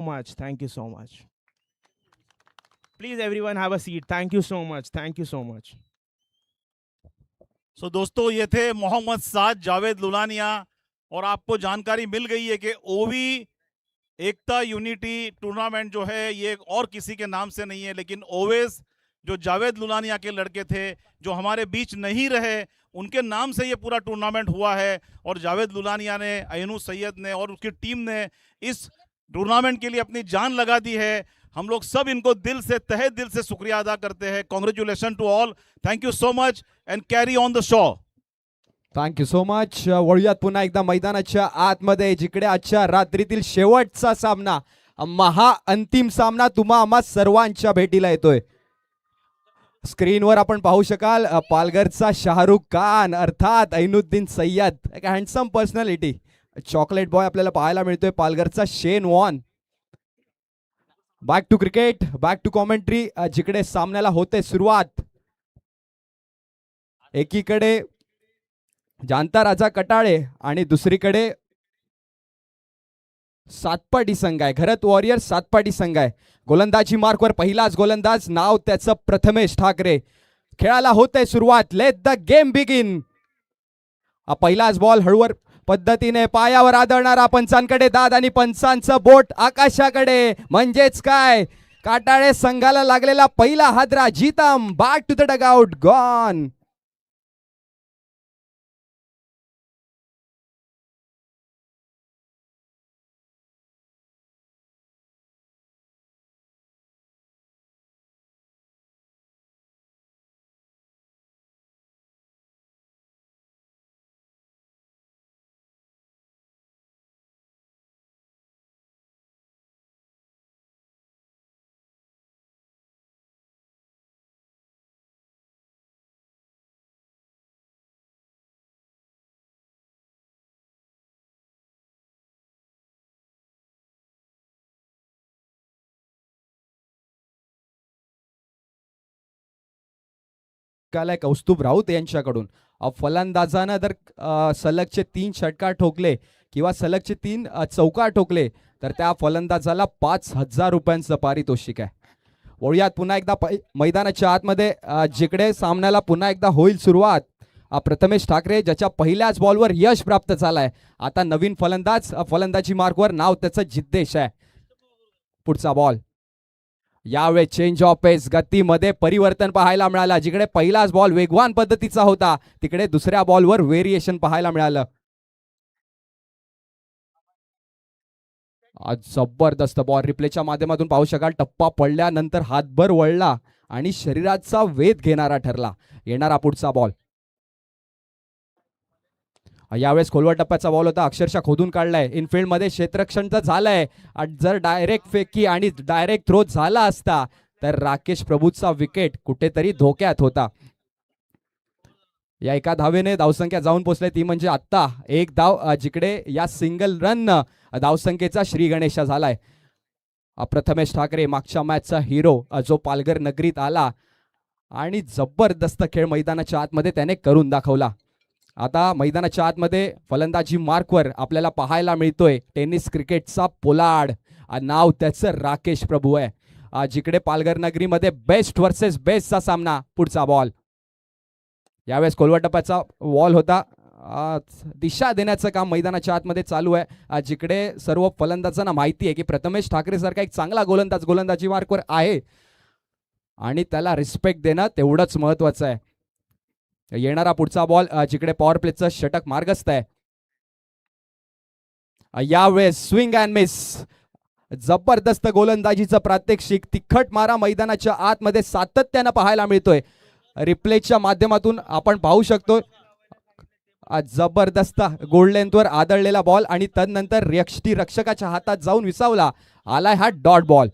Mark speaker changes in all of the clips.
Speaker 1: much. Thank you so much. Please, everyone, have a seat. Thank you so much. Thank you so much.
Speaker 2: दोस्तों ये थे मोहम्मद साद जावेद लुलानिया। और आपको जानकारी मिल गई है कि ओवी एकता यूनिटी टूर्नामेंट जो है ये और किसी के नाम से नहीं है, लेकिन ओवेस जो जावेद लुलानिया के लड़के थे जो हमारे बीच नहीं रहे उनके नाम से ये पूरा टूर्नामेंट हुआ है। और जावेद लुलानिया ने, अयनू सैयद ने और उसकी टीम ने इस टूर्नामेंट के लिए अपनी जान लगा दी है। हम लोग सब इनको दिल से, तहे दिल से शुक्रिया अदा करते हैं। Congratulation to all, thank you so much and carry on the show.
Speaker 3: Thank you so much. वळूयात पुन्हा एकदा मैदानाच्या आतमध्ये, जिकडे आजच्या रात्रीतील शेवटचा सामना, महाअंतिम सामना तुम्हा आम्हा सर्वांच्या भेटीला येतोय. स्क्रीनवर आपण पाहू शकाल पालघरचा शाहरुख खान अर्थात ऐनुद्दीन सय्यद, एक हँडसम पर्सनॅलिटी, चॉकलेट बॉय आपल्याला पाहायला मिळतोय. पालघरचा Shane Warne. Back to cricket, back to commentary, जिकडे सामन्याला होते सुरुवात. एकीकडे जाणता राजा कटाळे आणि दुसरीकडे सातपाटी संघ आहे. घरत वॉरियर सातपाटी संघ आहे. गोलंदाजी मार्कवर पहिलाच गोलंदाज, नाव त्याचं प्रथमेश ठाकरे. खेळाला होते सुरुवात. Let the game begin. पहिलाच बॉल हळूवर पद्धतीने पायावर आदळणारा, पंचांकडे दाद आणि पंचांचं बोट आकाशाकडे. म्हणजेच काय, काटाळे संघाला लागलेला पहिला हादरा. Jeetam back to the dugout, gone. Kaustubh Raut यांच्याकडून फलंदाजानं जर सलगचे 3 षटकार ठोकले किंवा सलगचे 3 चौकार ठोकले तर त्या फलंदाजाला 5,000 रुपयांचं पारितोषिक आहे. वळूयात पुन्हा एकदा मैदानाच्या आतमध्ये, जिकडे सामन्याला पुन्हा एकदा होईल सुरुवात. प्रथमेश ठाकरे ज्याच्या पहिल्याच बॉलवर यश प्राप्त झालंय. आता नवीन फलंदाज, फलंदाजी मार्कवर, नाव त्याचं जिद्देश आहे. पुढचा बॉल. यावेळी चेंज ऑफ पेस, गतीमध्ये परिवर्तन पाहायला मिळालं. जिकडे पहिलाच बॉल वेगवान पद्धतीचा होता तिकडे दुसऱ्या बॉलवर व्हेरिएशन पाहायला मिळालं. जबरदस्त बॉल रिप्लेच्या माध्यमातून पाहू शकाल. टप्पा पडल्यानंतर हातभर वळला आणि शरीराचा वेध घेणारा ठरला. येणारा पुढचा बॉल. यावेळेस खोलवर टप्प्याचा बॉल होता, अक्षरशः खोदून काढलाय. इनफिल्ड मध्ये क्षेत्ररक्षण तर झालंय. जर डायरेक्ट फेकी आणि डायरेक्ट थ्रो झाला असता तर राकेश प्रभूचा विकेट कुठेतरी धोक्यात होता. या एका धावेने धावसंख्या जाऊन पोहोचले, ती म्हणजे आत्ता एक धाव, जिकडे या सिंगल रन धावसंख्येचा श्री गणेशा झालाय. प्रथमेश ठाकरे मागच्या मॅचचा हिरो, जो पालघर नगरीत आला आणि जबरदस्त खेळ मैदानाच्या आतमध्ये त्याने करून दाखवला. आता मैदानाच्या आतमध्ये फलंदाजी मार्कवर आपल्याला पाहायला मिळतोय टेनिस क्रिकेटचा पोलाड, नाव त्याचं राकेश प्रभू आहे. जिकडे पालघर नगरीमध्ये बेस्ट वर्सेस बेस्टचा सामना. पुढचा बॉल. यावेळेस खोलवर टप्प्याचा बॉल होता. दिशा देण्याचं काम मैदानाच्या आतमध्ये चालू आहे. जिकडे सर्व फलंदाजांना माहिती आहे की प्रथमेश ठाकरे सारखा एक चांगला गोलंदाज गोलंदाजी मार्कवर आहे आणि त्याला रिस्पेक्ट देणं तेवढंच महत्वाचं आहे. येणारा पुढचा बॉल, जिकडे पॉवर प्लेचं षटक मार्गस्थ आहे. यावेळेस स्विंग अँड मिस, जबरदस्त गोलंदाजीचं प्रात्यक्षिक, तिखट मारा मैदानाच्या आतमध्ये सातत्यानं पाहायला मिळतोय. रिप्लेच्या माध्यमातून आपण पाहू शकतो जबरदस्त गोल्ड लेंथवर आदळलेला बॉल आणि तदनंतर रक्षकाच्या हातात जाऊन विसावला. आलाय हा डॉट बॉल.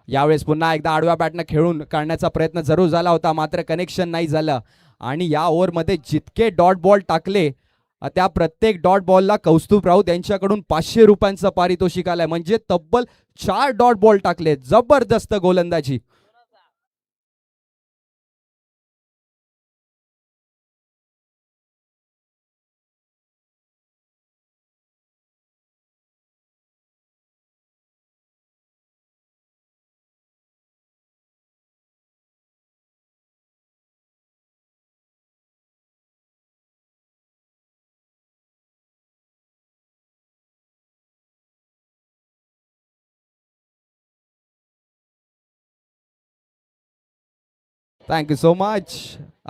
Speaker 3: यावेळेस पुन्हा एकदा आडव्या बॅटनं खेळून काढण्याचा प्रयत्न जरूर झाला होता, मात्र कनेक्शन नाही झालं. आणि या ओव्हरमध्ये जितके डॉट बॉल टाकले त्या प्रत्येक डॉट बॉलला कौस्तुभ राऊत यांच्याकडून 500 रुपयांचं पारितोषिक आलंय. म्हणजे तब्बल 4 डॉट बॉल टाकले. जबरदस्त गोलंदाजी. Thank you so much.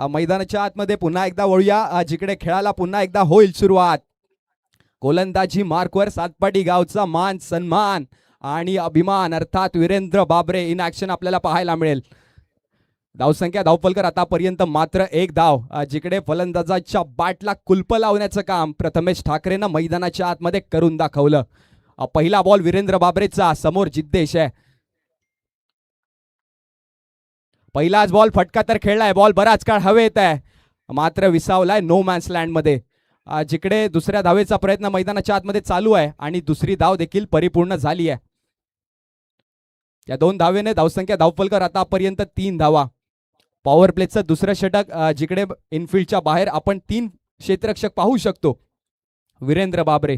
Speaker 3: मैदानाच्या आतमध्ये पुन्हा एकदा वळूया, जिकडे खेळाला पुन्हा एकदा होईल सुरुवात. गोलंदाजी मार्कवर सातपाटी गावचा मान सन्मान आणि अभिमान अर्थात वीरेंद्र बाबरे इन ऍक्शन आपल्याला पाहायला मिळेल. धावसंख्या धावपलकर आतापर्यंत मात्र एक धाव. जिकडे फलंदाजाच्या बॅटला कुलप लावण्याचं काम प्रथमेश ठाकरेनं मैदानाच्या आतमध्ये करून दाखवलं. पहिला बॉल वीरेंद्र बाबरेचा, समोर जिद्देश आहे. पहिलाच बॉल फटका तर खेळलाय, बॉल बराच काळ हवेत आहे मात्र विसावलाय नो मॅन्स लँड मध्ये. जिकडे दुसऱ्या धावेचा प्रयत्न मैदानाच्या आतमध्ये चालू आहे आणि दुसरी धाव देखील परिपूर्ण झाली आहे. या 2 धावेने धावसंख्या धावपलकर आतापर्यंत 3 धावा. पॉवर प्लेचं दुसरं षटक, जिकडे इनफिल्डच्या बाहेर आपण 3 क्षेत्ररक्षक पाहू शकतो. वीरेंद्र बाबरे,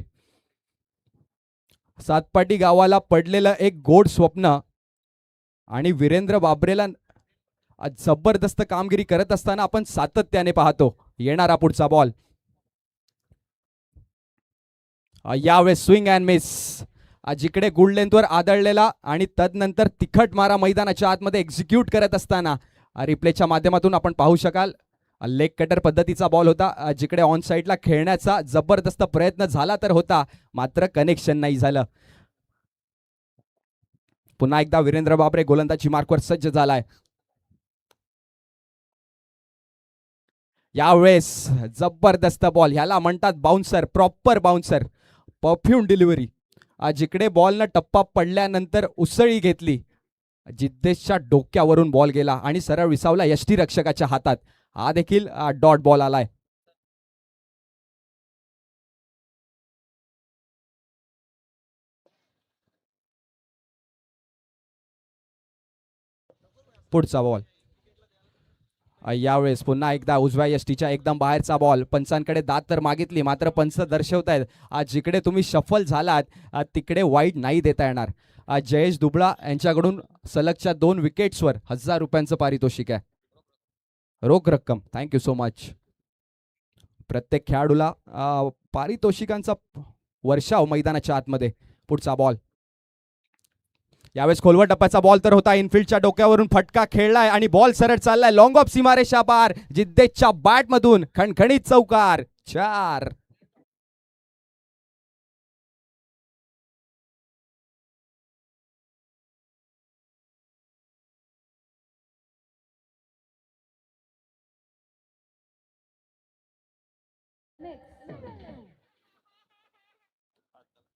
Speaker 3: सातपाटी गावाला पडलेलं एक गोड स्वप्न आणि वीरेंद्र बाबरेला जबरदस्त कामगिरी करत असताना आपण सातत्याने पाहतो. येणारा पुढचा बॉल, यावेळेस स्विंग अँड मिस. जिकडे गुड लेंथवर आदळलेला आणि तदनंतर तिखट मारा मैदानाच्या आतमध्ये एक्झिक्यूट करत असताना रिप्लेच्या माध्यमातून आपण पाहू शकाल. लेग कटर पद्धतीचा बॉल होता, जिकडे ऑन साईडला खेळण्याचा जबरदस्त प्रयत्न झाला तर होता मात्र कनेक्शन नाही झालं. पुन्हा एकदा वीरेंद्र बाबरे गोलंदाजी मार्कवर सज्ज झालाय. यावेळेस जबरदस्त बॉल, ह्याला म्हणतात bouncer, proper bouncer, perfume delivery. जिकडे बॉलनं टप्पा पडल्यानंतर उसळी घेतली, जिद्देशच्या डोक्यावरून बॉल गेला आणि सरळ विसावला यष्टीरक्षकाच्या हातात. हा देखील डॉट बॉल आलाय. पुढचा बॉल, यावेळेस पुन्हा एकदा उजव्या यष्टीच्या एकदम बाहेरचा बॉल. पंचांकडे दाद तर मागितली मात्र पंच दर्शवतायत जिकडे तुम्ही शफल झालात तिकडे वाईट नाही देता येणार. जयेश दुबळा यांच्याकडून सलगच्या 2 विकेट्सवर 1000 रुपयांचं पारितोषिक आहे, रोख रक्कम. Thank you so much. प्रत्येक खेळाडूला पारितोषिकांचा वर्षाव मैदानाच्या आतमध्ये. पुढचा बॉल, यावेळेस खोलवर टप्प्याचा बॉल तर होता, इनफिल्डच्या डोक्यावरून फटका खेळलाय आणि बॉल सरळ चाललाय लॉंग ऑफ सीमारेषा पार. जिद्देशच्या बॅट मधून खणखणीत चौकार, 4.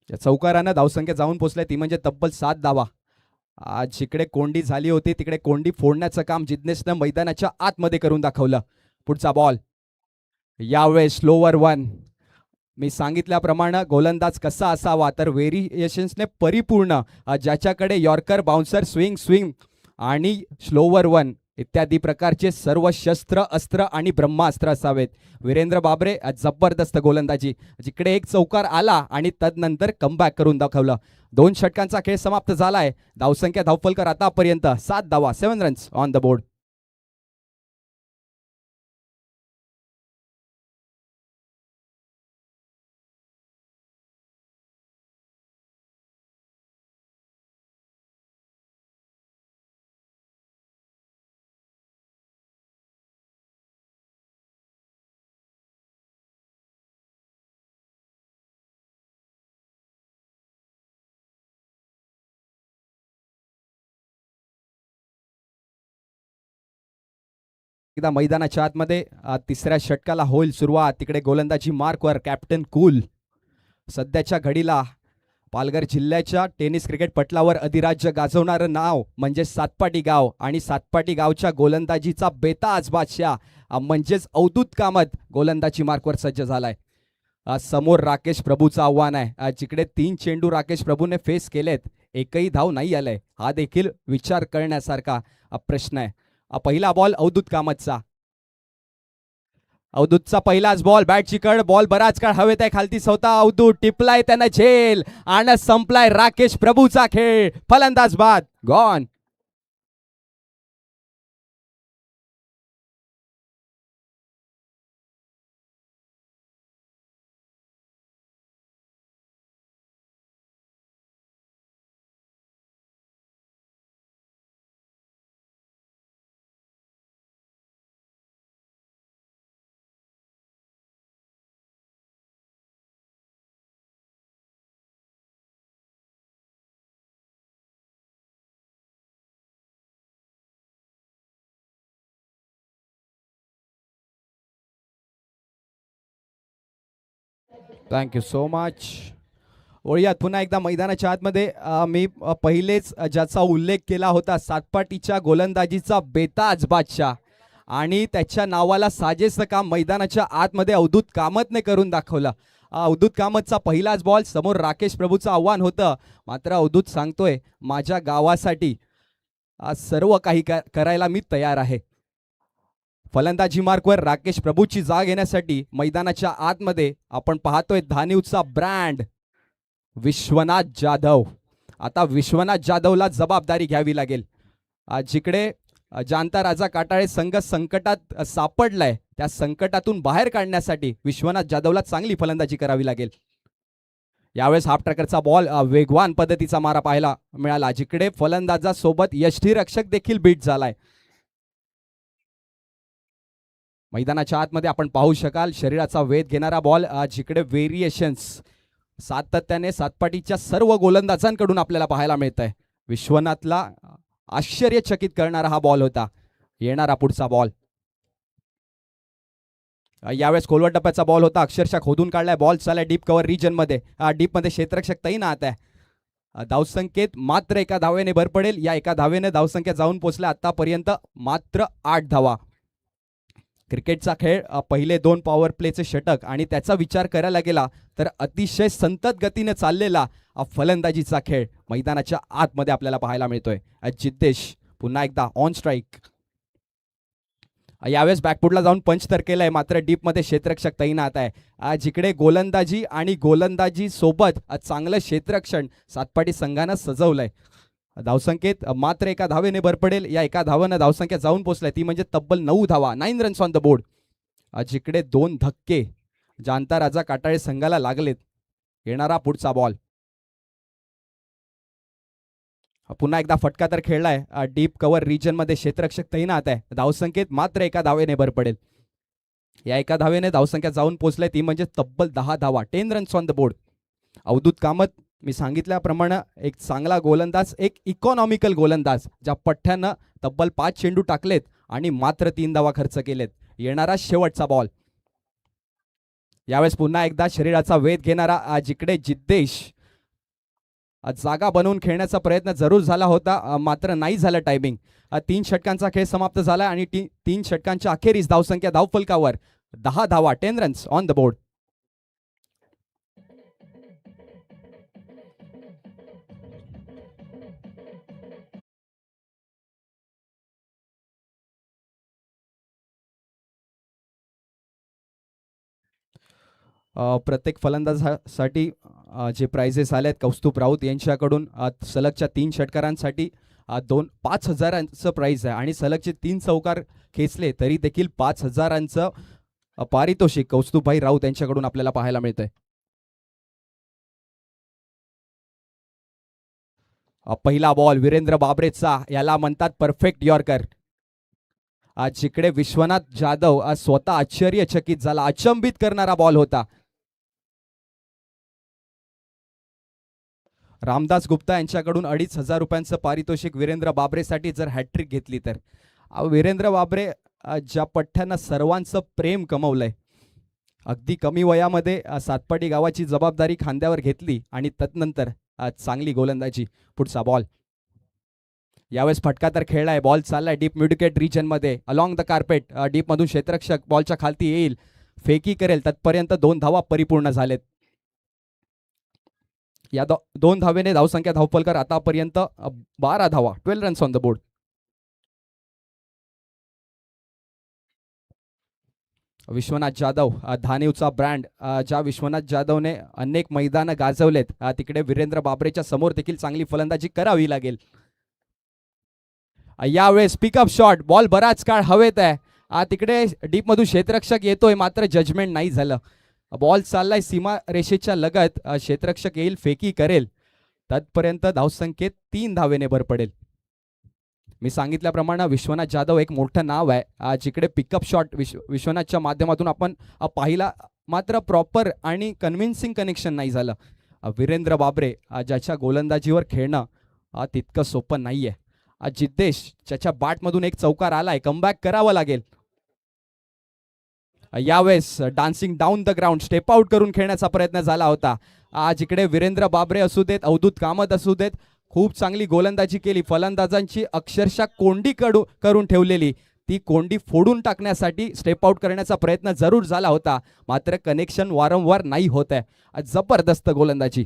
Speaker 3: या चौकारानं धावसंख्या जाऊन पोहोचल्या ती म्हणजे तब्बल 7 धावा. जिकडे कोंडी झाली होती तिकडे कोंडी फोडण्याचं काम जिद्देशनं मैदानाच्या आतमध्ये करून दाखवलं. पुढचा बॉल, यावेळेस स्लोवर 1. मी सांगितल्याप्रमाणे गोलंदाज कसा असावा तर व्हेरिएशन्सने परिपूर्ण, ज्याच्याकडे यॉर्कर, बाउन्सर, स्विंग आणि स्लोवर 1 इत्यादी प्रकारचे सर्व शस्त्र, अस्त्र आणि ब्रह्मास्त्र असावेत. वीरेंद्र बाबरे जबरदस्त गोलंदाजी, जिकडे एक चौकार आला आणि तदनंतर कमबॅक करून दाखवलं. 2 षटकांचा खेळ समाप्त झालाय. धावसंख्या धावपलकर आतापर्यंत 7 धावा, 7 रन्स ऑन द बोर्ड. एकदा मैदानाच्या आतमध्ये तिसऱ्या षटकाला होईल सुरुवात. तिकडे गोलंदाजी मार्कवर कॅप्टन कूल. सध्याच्या घडीला पालघर जिल्ह्याच्या टेनिस क्रिकेट पटलावर अधिराज्य गाजवणारं नाव म्हणजे सातपाटी गाव आणि सातपाटी गावच्या गोलंदाजीचा बेताज बादशाह म्हणजेच अवधूत कामत गोलंदाजी मार्कवर सज्ज झालाय. समोर राकेश प्रभूचं आव्हान आहे, जिकडे 3 चेंडू राकेश प्रभूने फेस केलेत, एकही धाव नाही आलाय. हा देखील विचार करण्यासारखा प्रश्न आहे. पहिला बॉल अवधूत कामतचा, अवधूतचा पहिलाच बॉल, बॅटची कड, बॉल बराच काळ हवेत आहे, खालती स्वतः अवधूत टिपलाय त्यानं झेल आणि संपलाय राकेश प्रभूचा खेळ. फलंदाज बाद, गॉन. Thank you so much. वळूयात पुन्हा एकदा मैदानाच्या आतमध्ये. मी पहिलेच ज्याचा उल्लेख केला होता, सातपाटीच्या गोलंदाजीचा बेताज बादशाह, आणि त्याच्या नावाला साजेसं काम मैदानाच्या आतमध्ये अवधूत कामतने करून दाखवलं. अवधूत कामतचा पहिलाच बॉल समोर राकेश प्रभूचं आव्हान होतं, मात्र अवधूत सांगतोय माझ्या गावासाठी सर्व काही करायला मी तयार आहे. फलंदाजी मार्कवर राकेश प्रभूची जाग घेण्यासाठी मैदानाच्या आतमध्ये आपण पाहतोय धानिवचा ब्रँड विश्वनाथ जाधव. आता विश्वनाथ जाधवला जबाबदारी घ्यावी लागेल. जिकडे जाणता राजा काटाळे संघ संकटात सापडलाय, त्या संकटातून बाहेर काढण्यासाठी विश्वनाथ जाधवला चांगली फलंदाजी करावी लागेल. यावेळेस हाफ ट्रॅकरचा बॉल वेगवान पद्धतीचा मारा पाहायला मिळाला, जिकडे फलंदाजासोबत यष्टीरक्षक देखील बीट झालाय. मैदानाच्या आतमध्ये आपण पाहू शकाल शरीराचा वेध घेणारा बॉल, जिकडे व्हेरिएशन्स सातत्याने सातपाटीच्या सर्व गोलंदाजांकडून आपल्याला पाहायला मिळत आहे. विश्वनाथला आश्चर्यचकित करणारा हा बॉल होता. येणारा पुढचा बॉल यावेळेस खोलवट टप्प्याचा बॉल होता, अक्षरशः खोदून काढलाय. बॉल चाललाय डीप कव्हर रिजन मध्ये. डीप मध्ये क्षेत्ररक्षक तैनात आहे. धावसंख्येत मात्र एका धावेने भर पडेल. या एका धावेने धावसंख्या जाऊन पोहोचल्या आतापर्यंत मात्र 8 धावा. क्रिकेटचा खेळ पहिले 2 पॉवर प्लेचे षटक आणि त्याचा विचार करायला गेला तर अतिशय संतत गतीने चाललेला फलंदाजीचा खेळ मैदानाच्या आतमध्ये आपल्याला पाहायला मिळतोय. जिद्देश पुन्हा एकदा ऑन स्ट्राईक. यावेळेस बॅकफुटला जाऊन पंच तर केलाय, मात्र डीपमध्ये क्षेत्ररक्षक तैनात आहे. जिकडे गोलंदाजी आणि गोलंदाजी सोबत चांगलं क्षेत्ररक्षण सातपाटी संघानं सजवलंय. धावसंख्येत मात्र एका धावेने भर पडेल. या एका धावानं धावसंख्या जाऊन पोहोचलाय, ती म्हणजे तब्बल 9 धावा. 9 रन्स ऑन द बोर्ड. जिकडे 2 धक्के जाणता राजा काटाळे संघाला लागलेत. येणारा पुढचा बॉल पुन्हा एकदा फटका तर खेळलाय. डीप कव्हर रिजन मध्ये क्षेत्ररक्षक तैनात आहे. धावसंख्येत मात्र एका धावेने भर पडेल. या एका धावेने धावसंख्या जाऊन पोहोचलाय, ती म्हणजे तब्बल 10 धावा. 10 runs on the board. Avdhoot Kamat मी सांगितल्याप्रमाणे एक चांगला गोलंदाज, एक इकॉनॉमिकल गोलंदाज, ज्या पठ्ठ्यानं तब्बल 5 चेंडू टाकलेत आणि मात्र 3 धावा खर्च केलेत. येणारा शेवटचा बॉल यावेळेस पुन्हा एकदा शरीराचा वेध घेणारा, जिकडे जिद्देश जागा बनवून खेळण्याचा प्रयत्न जरूर झाला होता, मात्र नाही झालं टायमिंग. 3 षटकांचा खेळ समाप्त झाला आणि 3 षटकांच्या अखेरीस धावसंख्या धावफलकावर 10 धावा. 10 रन्स ऑन द बोर्ड. प्रत्येक फलंदाजासाठी जे प्राइजेस आले आहेत, कौस्तुभ राऊत यांच्याकडून सलगच्या 3 षटकारांसाठी 5,000चं प्राइज आहे आणि सलगचे 3 चौकार खेचले तरी देखील 5,000चं पारितोषिक कौस्तुभभाई राऊत यांच्याकडून आपल्याला पाहायला मिळतंय. पहिला बॉल वीरेंद्र बाबरेचा, याला म्हणतात परफेक्ट यॉर्कर. जिकडे विश्वनाथ जाधव स्वतः आश्चर्यचकित झाला. अचंबित करणारा बॉल होता. रामदास गुप्ता यांच्याकडून 2,500 रुपयांचं पारितोषिक वीरेंद्र बाबरेसाठी जर हॅट्रिक घेतली तर. वीरेंद्र बाबरे ज्या पठ्ठ्यानं सर्वांचं प्रेम कमवलंय, अगदी कमी वयामध्ये सातपाटी गावाची जबाबदारी खांद्यावर घेतली आणि तदनंतर चांगली गोलंदाजी. पुढचा बॉल यावेळेस फटका तर खेळलाय. बॉल चाललाय डीप मिडविकेट रिजन मध्ये अलॉंग द कार्पेट. डीप मधून क्षेत्ररक्षक बॉलच्या खालती येईल, फेकी करेल, तत्पर्यंत 2 धावा परिपूर्ण झालेत. या 2 धावेने धावसंख्या धावफलकर आतापर्यंत 12 धावा. 12 runs on the board. Vishwanath Jadhav धानिवचा ब्रँड, ज्या विश्वनाथ जाधवने अनेक मैदानं गाजवलेत, तिकडे वीरेंद्र बाबरेच्या समोर देखील चांगली फलंदाजी करावी लागेल. यावेळेस पिकअप शॉट, बॉल बराच काळ हवेत आहे. तिकडे डीप मधून क्षेत्ररक्षक येतोय, मात्र जजमेंट नाही झालं. बॉल चाललाय सीमा रेषेच्या लगत. क्षेत्ररक्षक येईल, फेकी करेल, तत्पर्यंत धावसंख्येत 3 धावेने भर पडेल. मी सांगितल्याप्रमाणे विश्वनाथ जाधव एक मोठं नाव आहे. जिकडे पिकअप शॉट विश्वनाथच्या माध्यमातून आपण पाहिला, मात्र प्रॉपर आणि कन्व्हिन्सिंग कनेक्शन नाही झालं. वीरेंद्र बाबरे ज्याच्या गोलंदाजीवर खेळणं तितकं सोपं नाहीये. जिद्देश ज्याच्या बॅटमधून एक चौकार आलाय, कमबॅक करावं लागेल. यावेळेस dancing down the ground step out करून खेळण्याचा प्रयत्न झाला होता. आज इकडे वीरेंद्र बाबरे असू देत, अवधूत कामत असू देत, खूप चांगली गोलंदाजी केली. फलंदाजांची अक्षरशः कोंडी करून ठेवलेली ती कोंडी फोडून टाकण्यासाठी स्टेप आउट करण्याचा प्रयत्न जरूर झाला होता, मात्र कनेक्शन वारंवार नाही होत आहे. जबरदस्त गोलंदाजी.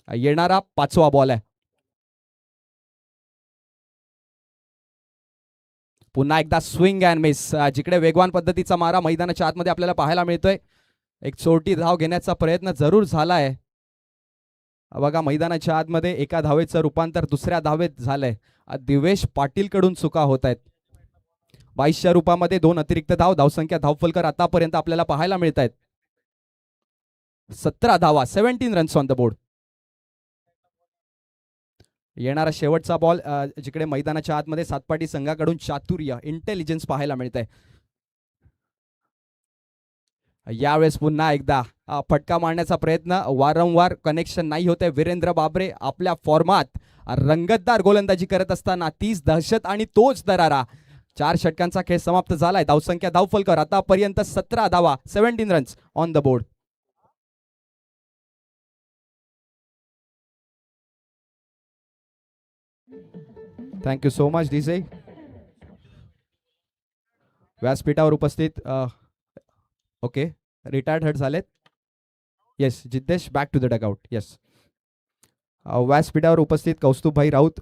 Speaker 3: येणारा 5वा बॉल आहे. पुन्हा एकदा स्विंग अँड मिस. जिकडे वेगवान पद्धतीचा मारा मैदानाच्या आतमध्ये आपल्याला पाहायला मिळतोय. एक चोरटी धाव घेण्याचा प्रयत्न जरूर झालाय. बघा मैदानाच्या आतमध्ये एका धावेचं रूपांतर दुसऱ्या धावेत झालंय. दिवेश पाटील कडून चुका होत आहेत. 22च्या रूपामध्ये 2 अतिरिक्त धाव. धावसंख्या धावफलकर आतापर्यंत आपल्याला पाहायला मिळत आहेत. 17 धावा, 17 रन्स ऑन द बोर्ड. येणारा शेवटचा बॉल जिकडे मैदानाच्या आतमध्ये सातपाटी संघाकडून चातुर्य, इंटेलिजन्स पाहायला मिळतंय. यावेळेस पुन्हा एकदा फटका मारण्याचा प्रयत्न, वारंवार कनेक्शन नाही होते. वीरेंद्र बाबरे आपल्या फॉर्मात रंगतदार गोलंदाजी करत असताना तीच दहशत आणि तोच दरारा. 4 षटकांचा खेळ समाप्त झालाय. धावसंख्या धावफलकर आतापर्यंत 17 धावा, 17 runs on the board. Thank you so much DJ. व्यासपीठावर उपस्थित ओके रिटायर्ड हर्ट झालेत. Yes Jiddesh back to the dugout. Yes व्यासपीठावर उपस्थित कौस्तुभभाई राऊत,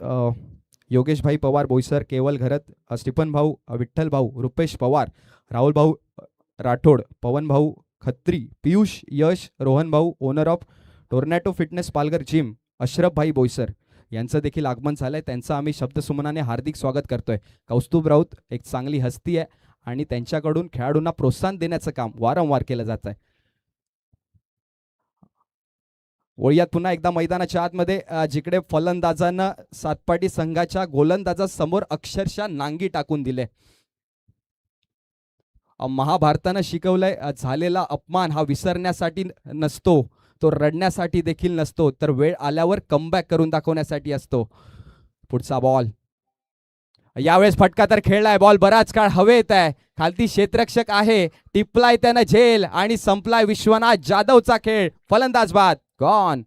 Speaker 3: योगेशभाई पवार बोईसर, केवल घरत, स्टीफन भाऊ, विठ्ठल भाऊ, रुपेश पवार, राहुल भाऊ राठोड, पवन भाऊ खत्री, पियुष, यश, रोहन भाऊ, owner of tornado fitness Palghar gym, Ashraf भाई बोईसर यांचं देखील आगमन झालंय. त्यांचं आम्ही शब्दसुमनाने हार्दिक स्वागत करतोय. कौस्तुभ राऊत एक चांगली हस्ती आहे आणि त्यांच्याकडून खेळाडूंना प्रोत्साहन देण्याचं काम वारंवार केलं जात आहे. वळूयात पुन्हा एकदा मैदानाच्या आतमध्ये जिकडे फलंदाजांना सातपाटी संघाच्या गोलंदाजासमोर अक्षरशः नांगी टाकून दिले. महाभारतानं शिकवलंय झालेला अपमान हा विसरण्यासाठी नसतो, तो रडण्यासाठी देखील नसतो, तर वेळ आल्यावर कमबॅक करून दाखवण्यासाठी असतो. पुढचा बॉल. यावेळेस फटका तर खेळलाय. बॉल बराच काळ हवेत आहे. खालती क्षेत्ररक्षक आहे. टिपलाय त्यानं झेल आणि संपलाय विश्वनाथ जाधवचा खेळ. फलंदाज बाद. Gone.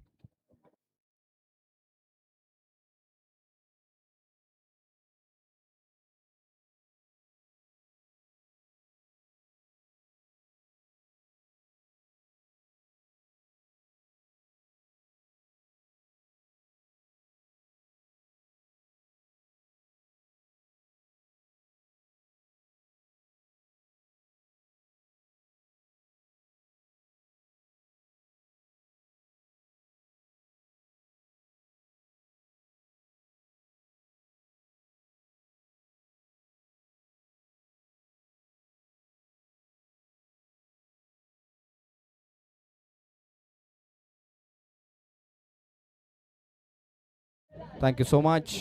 Speaker 3: Thank you so much.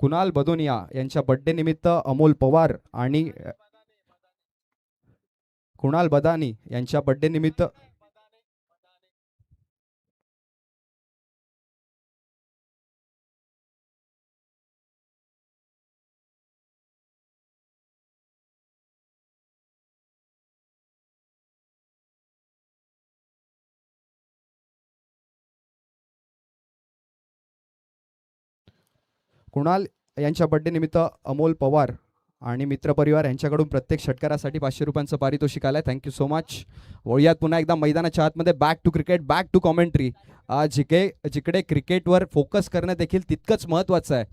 Speaker 3: Kunal Badonia यांच्या बर्थडे निमित्त अमोल पवार आणि कुणाल बदानी यांच्या बर्थडे निमित्त कुणाल यांच्या बर्थडे निमित्त अमोल पवार आणि मित्रपरिवार यांच्याकडून प्रत्येक षटकारासाठी 500 रुपयांचं पारितोषिक आलंय. Thank you so much. वळूयात पुन्हा एकदा मैदानाच्या आतमध्ये back to cricket, back to commentary. जिकडे क्रिकेटवर फोकस करणं देखील तितकंच महत्वाचं आहे.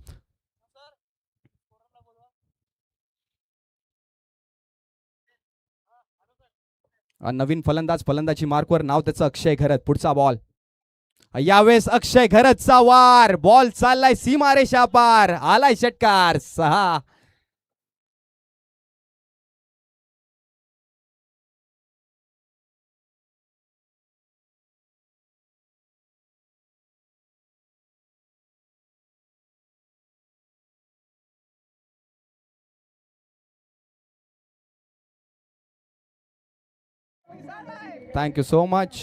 Speaker 3: नवीन फलंदाजी मार्कवर नाव त्याचं अक्षय घरत. पुढचा बॉल. यावेळेस अक्षय घरतचा वार. बॉल चाललाय सीमारेषा पार. आलाय षटकार 6. Thank you so much.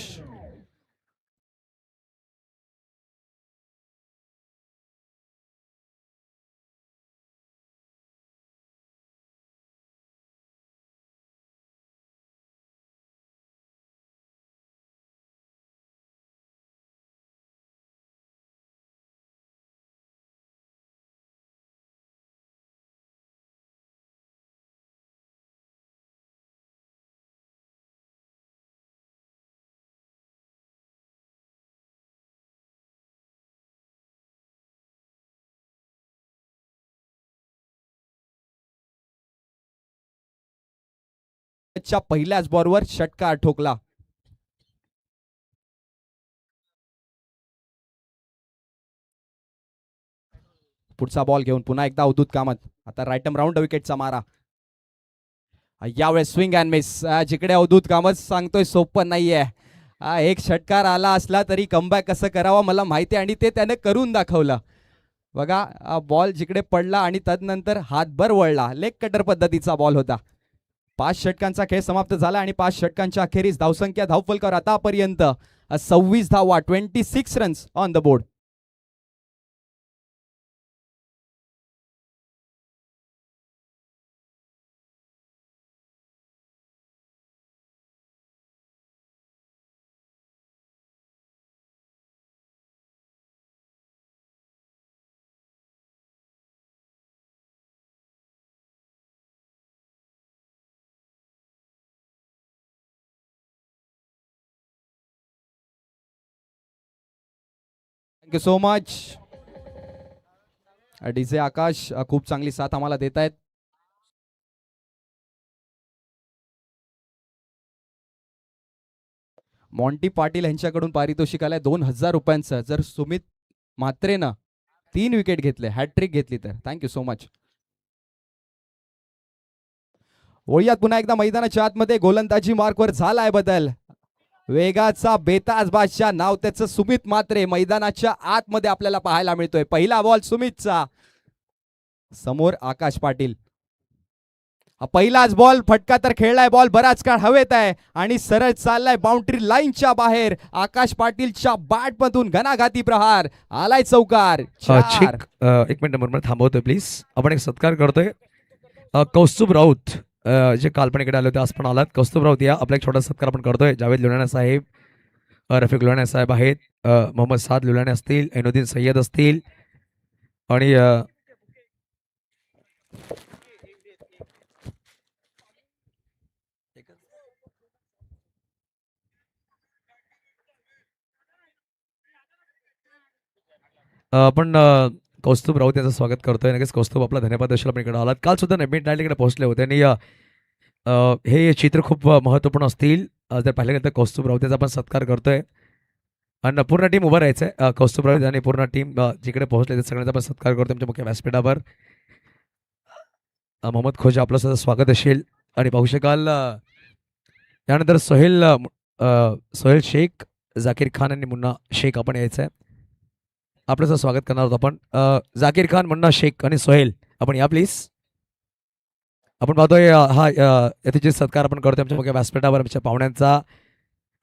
Speaker 3: शेवटच्या पहिल्याच बॉलवर षटकार ठोकला. पुढचा बॉल घेऊन पुन्हा एकदा अवधूत कामत. आता राईट आर्म राऊंड विकेटचा मारा. यावेळेस स्विंग अँड मिस. जिकडे अवधूत कामत सांगतोय सोपं नाहीये. एक षटकार आला असला तरी कमबॅक कसं करावं मला माहिती आहे आणि ते त्याने करून दाखवलं. बघा बॉल जिकडे पडला आणि तदनंतर हातभर वळला. लेग कटर पद्धतीचा बॉल होता. 5 षटकांचा खेळ समाप्त झाला आणि 5 षटकांच्या अखेरीस धावसंख्या धावफलकावर आतापर्यंत 26 धावा, 26 runs on the board. Thank you so much. DJ Akash खूप चांगली साथ आम्हाला देत आहेत. मॉन्टी पाटील यांच्याकडून पारितोषिक आलंय 2000 रुपयांचं जर सुमित म्हात्रेनं 3 विकेट घेतले, हॅट्रिक घेतली तर. Thank you so much. वळूयात पुन्हा एकदा मैदानाच्या आतमध्ये. गोलंदाजी मार्कवर झालाय बदल. वेगाचा बेताज बादशाह नाव त्याचं सुमित म्हात्रे मैदानाच्या आतमध्ये आपल्याला पाहायला मिळतोय. पहिला बॉल सुमितचा, समोर आकाश पाटील. पहिलाच बॉल फटका तर खेळलाय. बॉल बराच काळ हवेत आहे आणि सरळ चाललाय बाउंड्री लाईनच्या बाहेर. आकाश पाटीलच्या बॅट मधून घणाघाती प्रहार आलाय चौकार. 4.
Speaker 4: एक मिनिट नंबर थांबवतोय प्लीज. आपण एक सत्कार करतोय. कौस्तुभ राऊत जे काल्पनिकडे आले होते आज पण आलात. कौस्तुभ राऊत या आपला एक छोटा सत्कार आपण करतोय. जावेद लुलाना साहेब, रफिक लुलाना साहेब आहेत, मोहम्मद साद लुलाने असतील, ऐनुद्दीन सय्यद असतील आणि आपण कौस्तुभ राऊत यांचं स्वागत करतोय. नक्कीच कौस्तुभ आपला धन्यवाद देशाला आपण इकडे आलात. काल सुद्धा मिड नाईट इकडे पोहोचले होते आणि हे चित्र खूप महत्त्वपूर्ण असतील. जर पाहिलं गेलं तर कौस्तुभ राऊत यांचा आपण सत्कार करतोय आणि पूर्ण टीम उभं राहायचं. कौस्तुभ राऊत आणि पूर्ण टीम जिकडे पोहोचले ते सगळ्यांचा आपण सत्कार करतोय. आमच्या मुख्य व्यासपीठावर मोहम्मद खोजा आपलं सुद्धा स्वागत असेल आणि पाहू शकाल. त्यानंतर सोहेल शेख, जाकीर खान आणि मुन्ना शेख आपण यायचं आहे. आपलं सुद्धा स्वागत करणार आहोत आपण. जाकीर खान, मुन्ना शेख आणि सोहेल आपण या प्लीज. आपण पाहतोय हा अतिथी सत्कार आपण करतोय आमच्या मुख्य व्यासपीठावर. आमच्या पाहुण्यांचा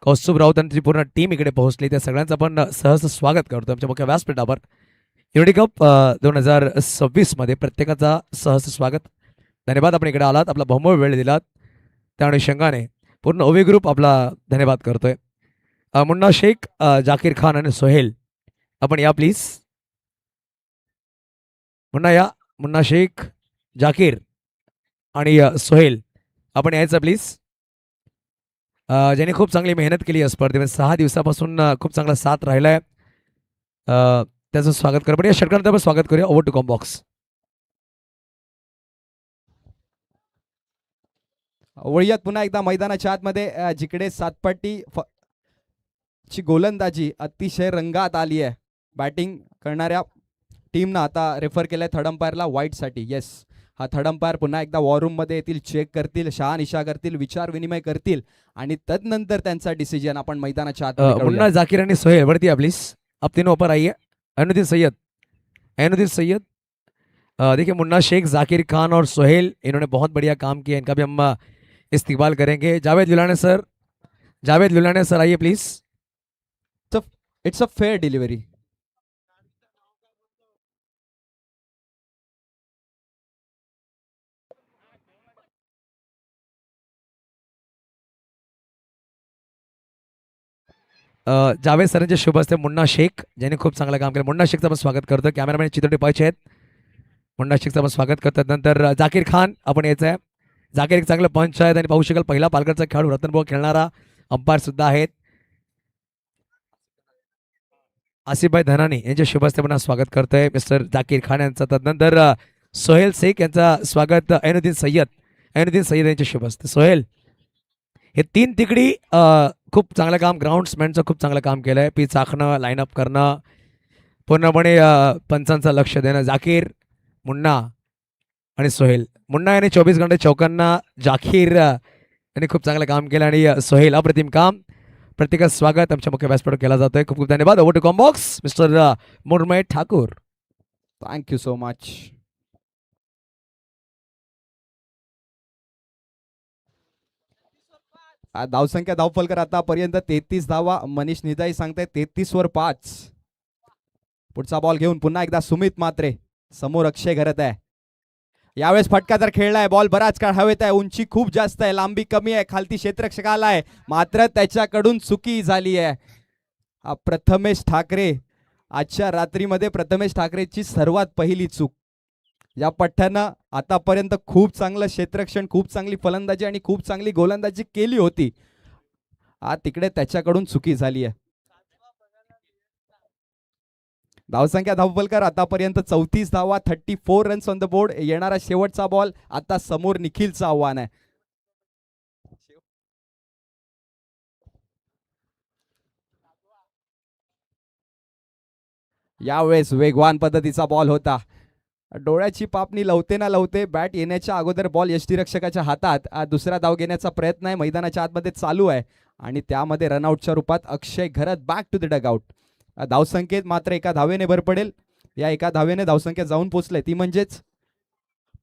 Speaker 4: कौस्तुभ राऊत यांची पूर्ण टीम इकडे पोहोचली. त्या सगळ्यांचं आपण सहज स्वागत करतोय आमच्या मुख्य व्यासपीठावर. युनिटी कप 2026 मध्ये प्रत्येकाचा सहज स्वागत. धन्यवाद आपण इकडे आलात, आपला बहुमोल वेळ दिलात. त्या अनुषंगाने पूर्ण ओवी ग्रुप आपला धन्यवाद करतोय. मुन्ना शेख, जाकीर खान आणि सोहेल आपण या प्लीज. मुन्ना शेख, जाकीर आणि सोहेल आपण यायचं प्लीज. ज्यांनी खूप चांगली मेहनत केली या स्पर्धेमध्ये 6 दिवसापासून खूप चांगला साथ राहिलाय, त्याचं स्वागत करू. पण या षटकांचं आपण स्वागत करूया. Over to combox.
Speaker 3: वळूयात पुन्हा एकदा मैदानाच्या आतमध्ये. जिकडे सातपाटी ची गोलंदाजी अतिशय रंगात आली आहे. बॅटिंग करणाऱ्या टीमनं आता रेफर केलंय थर्ड अंपायरला व्हाईटसाठी. येस, हा थर्ड अंपायर पुन्हा एकदा वॉर मध्ये येतील, चेक करतील, शहानिशा करतील, विचार विनिमय करतील आणि तदनंतर त्यांचा डिसिजन आपण मैदानाच्या आत.
Speaker 4: मुन्ना, जाकिर आणि सोहेल वरती या प्लीज. आप तीनों ऊपर आइए. ऐनुद्दीन सैयद देखिए, मुन्ना शेख, जाकिर खान और सोहेल इन्होंने बहुत बढ़िया काम किया. इनका भी हम इस्तेमाल करेंगे. जावेद लुलाने सर आइए please.
Speaker 3: It's a fair delivery.
Speaker 4: Javed सरांचे शुभ असते. मुन्ना शेख ज्यांनी खूप चांगलं काम केलं. मुन्ना शेखचं आपण स्वागत करतो. कॅमेरामॅन चित्रटी पाहिजे आहेत. मुन्ना शेखचं आपण स्वागत करतात. नंतर जाकीर खान आपण यायचं आहे. जाकीर एक चांगलं पंच आहेत आणि पाहू शकाल पहिला पालघरचा खेळाडू रतनभाऊ खेळणारा अंपायर सुद्धा आहेत. आसिफभाई धनानी यांच्या शुभ हस्ते आपण स्वागत करतोय मिस्टर जाकीर खान यांचं. तदनंतर सोहेल शेख यांचा स्वागत ऐनुद्दीन सय्यद यांच्या शुभ हस्ते. सोहेल हे तीन तिकडी खूप चांगलं काम, ग्राउंड्समॅनचं खूप चांगलं काम केलंय. पिच आखणं, लाईनअप करणं, पूर्णपणे पंचांचं लक्ष देणं. जाकीर, मुन्ना आणि सोहेल. मुन्ना याने 24 घंटे चौकांना, जाकीर यांनी खूप चांगलं काम केलं आणि सोहेल अप्रतिम काम. प्रत्येकाचं स्वागत आमच्या मुख्य व्यासपीठावर केला जातोय. खूप खूप धन्यवाद. ओव्हर टू कॉम्बॉक्स मिस्टर मुरमय ठाकूर.
Speaker 3: Thank you so much. धावसंख्या धावफलकर आतापर्यंत 33 धावा. मनीष निदाई सांगताय 33 वर 5. पुढचा बॉल घेऊन पुन्हा एकदा सुमित मात्रे. समोर अक्षय घरत आहे. यावेळेस फटका तर खेळलाय. बॉल बराच काळ हवेत आहे. उंची खूप जास्त आहे, लांबी कमी आहे. खालती क्षेत्ररक्षकाला आहे, मात्र त्याच्याकडून चुकी झाली आहे. प्रथमेश ठाकरे, आजच्या रात्रीमध्ये प्रथमेश ठाकरेची सर्वात पहिली चूक. या पठ्ठ्यानं आतापर्यंत खूप चांगलं क्षेत्ररक्षण, खूप चांगली फलंदाजी आणि खूप चांगली गोलंदाजी केली होती. तिकडे त्याच्याकडून चुकी झाली आहे. धावसंख्या धावफलकर आतापर्यंत 34 धावा, 34 रन्स ऑन द बोर्ड. येणारा शेवटचा बॉल आता समोर निखिलचं आव्हान आहे. यावेळेस वेगवान पद्धतीचा बॉल होता. डोळ्याची पापणी लवते ना लवते बॅट येण्याच्या अगोदर बॉल यष्टीरक्षकाच्या हातात. दुसरा धाव घेण्याचा प्रयत्न आहे, मैदानाच्या आतमध्ये चालू आहे आणि त्यामध्ये रनआउटच्या रूपात अक्षय घरत बॅक टू द डगआउट. धावसंख्येत मात्र एका धावेने भर पडेल. या एका धावेने धावसंख्या जाऊन पोहोचले, ती म्हणजेच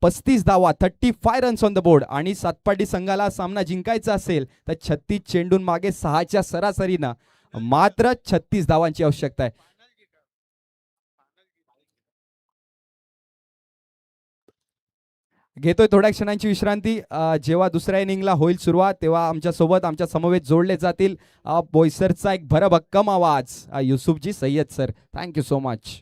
Speaker 3: 35 धावा, 35 रन्स ऑन द बोर्ड. आणि सातपाडी संघाला सामना जिंकायचा असेल तर 36 चेंडून मागे 6च्या सरासरीनं मात्र 36 धावांची आवश्यकता आहे. घेतोय थोड्या क्षणांची विश्रांती. जेव्हा दुसऱ्या इनिंगला होईल सुरुवात तेव्हा आमच्या सोबत आमच्या समवेत जोडले जातील बोईसरचा एक भरभक्कम आवाज, Yusufji Sayyed sir. Thank you so much.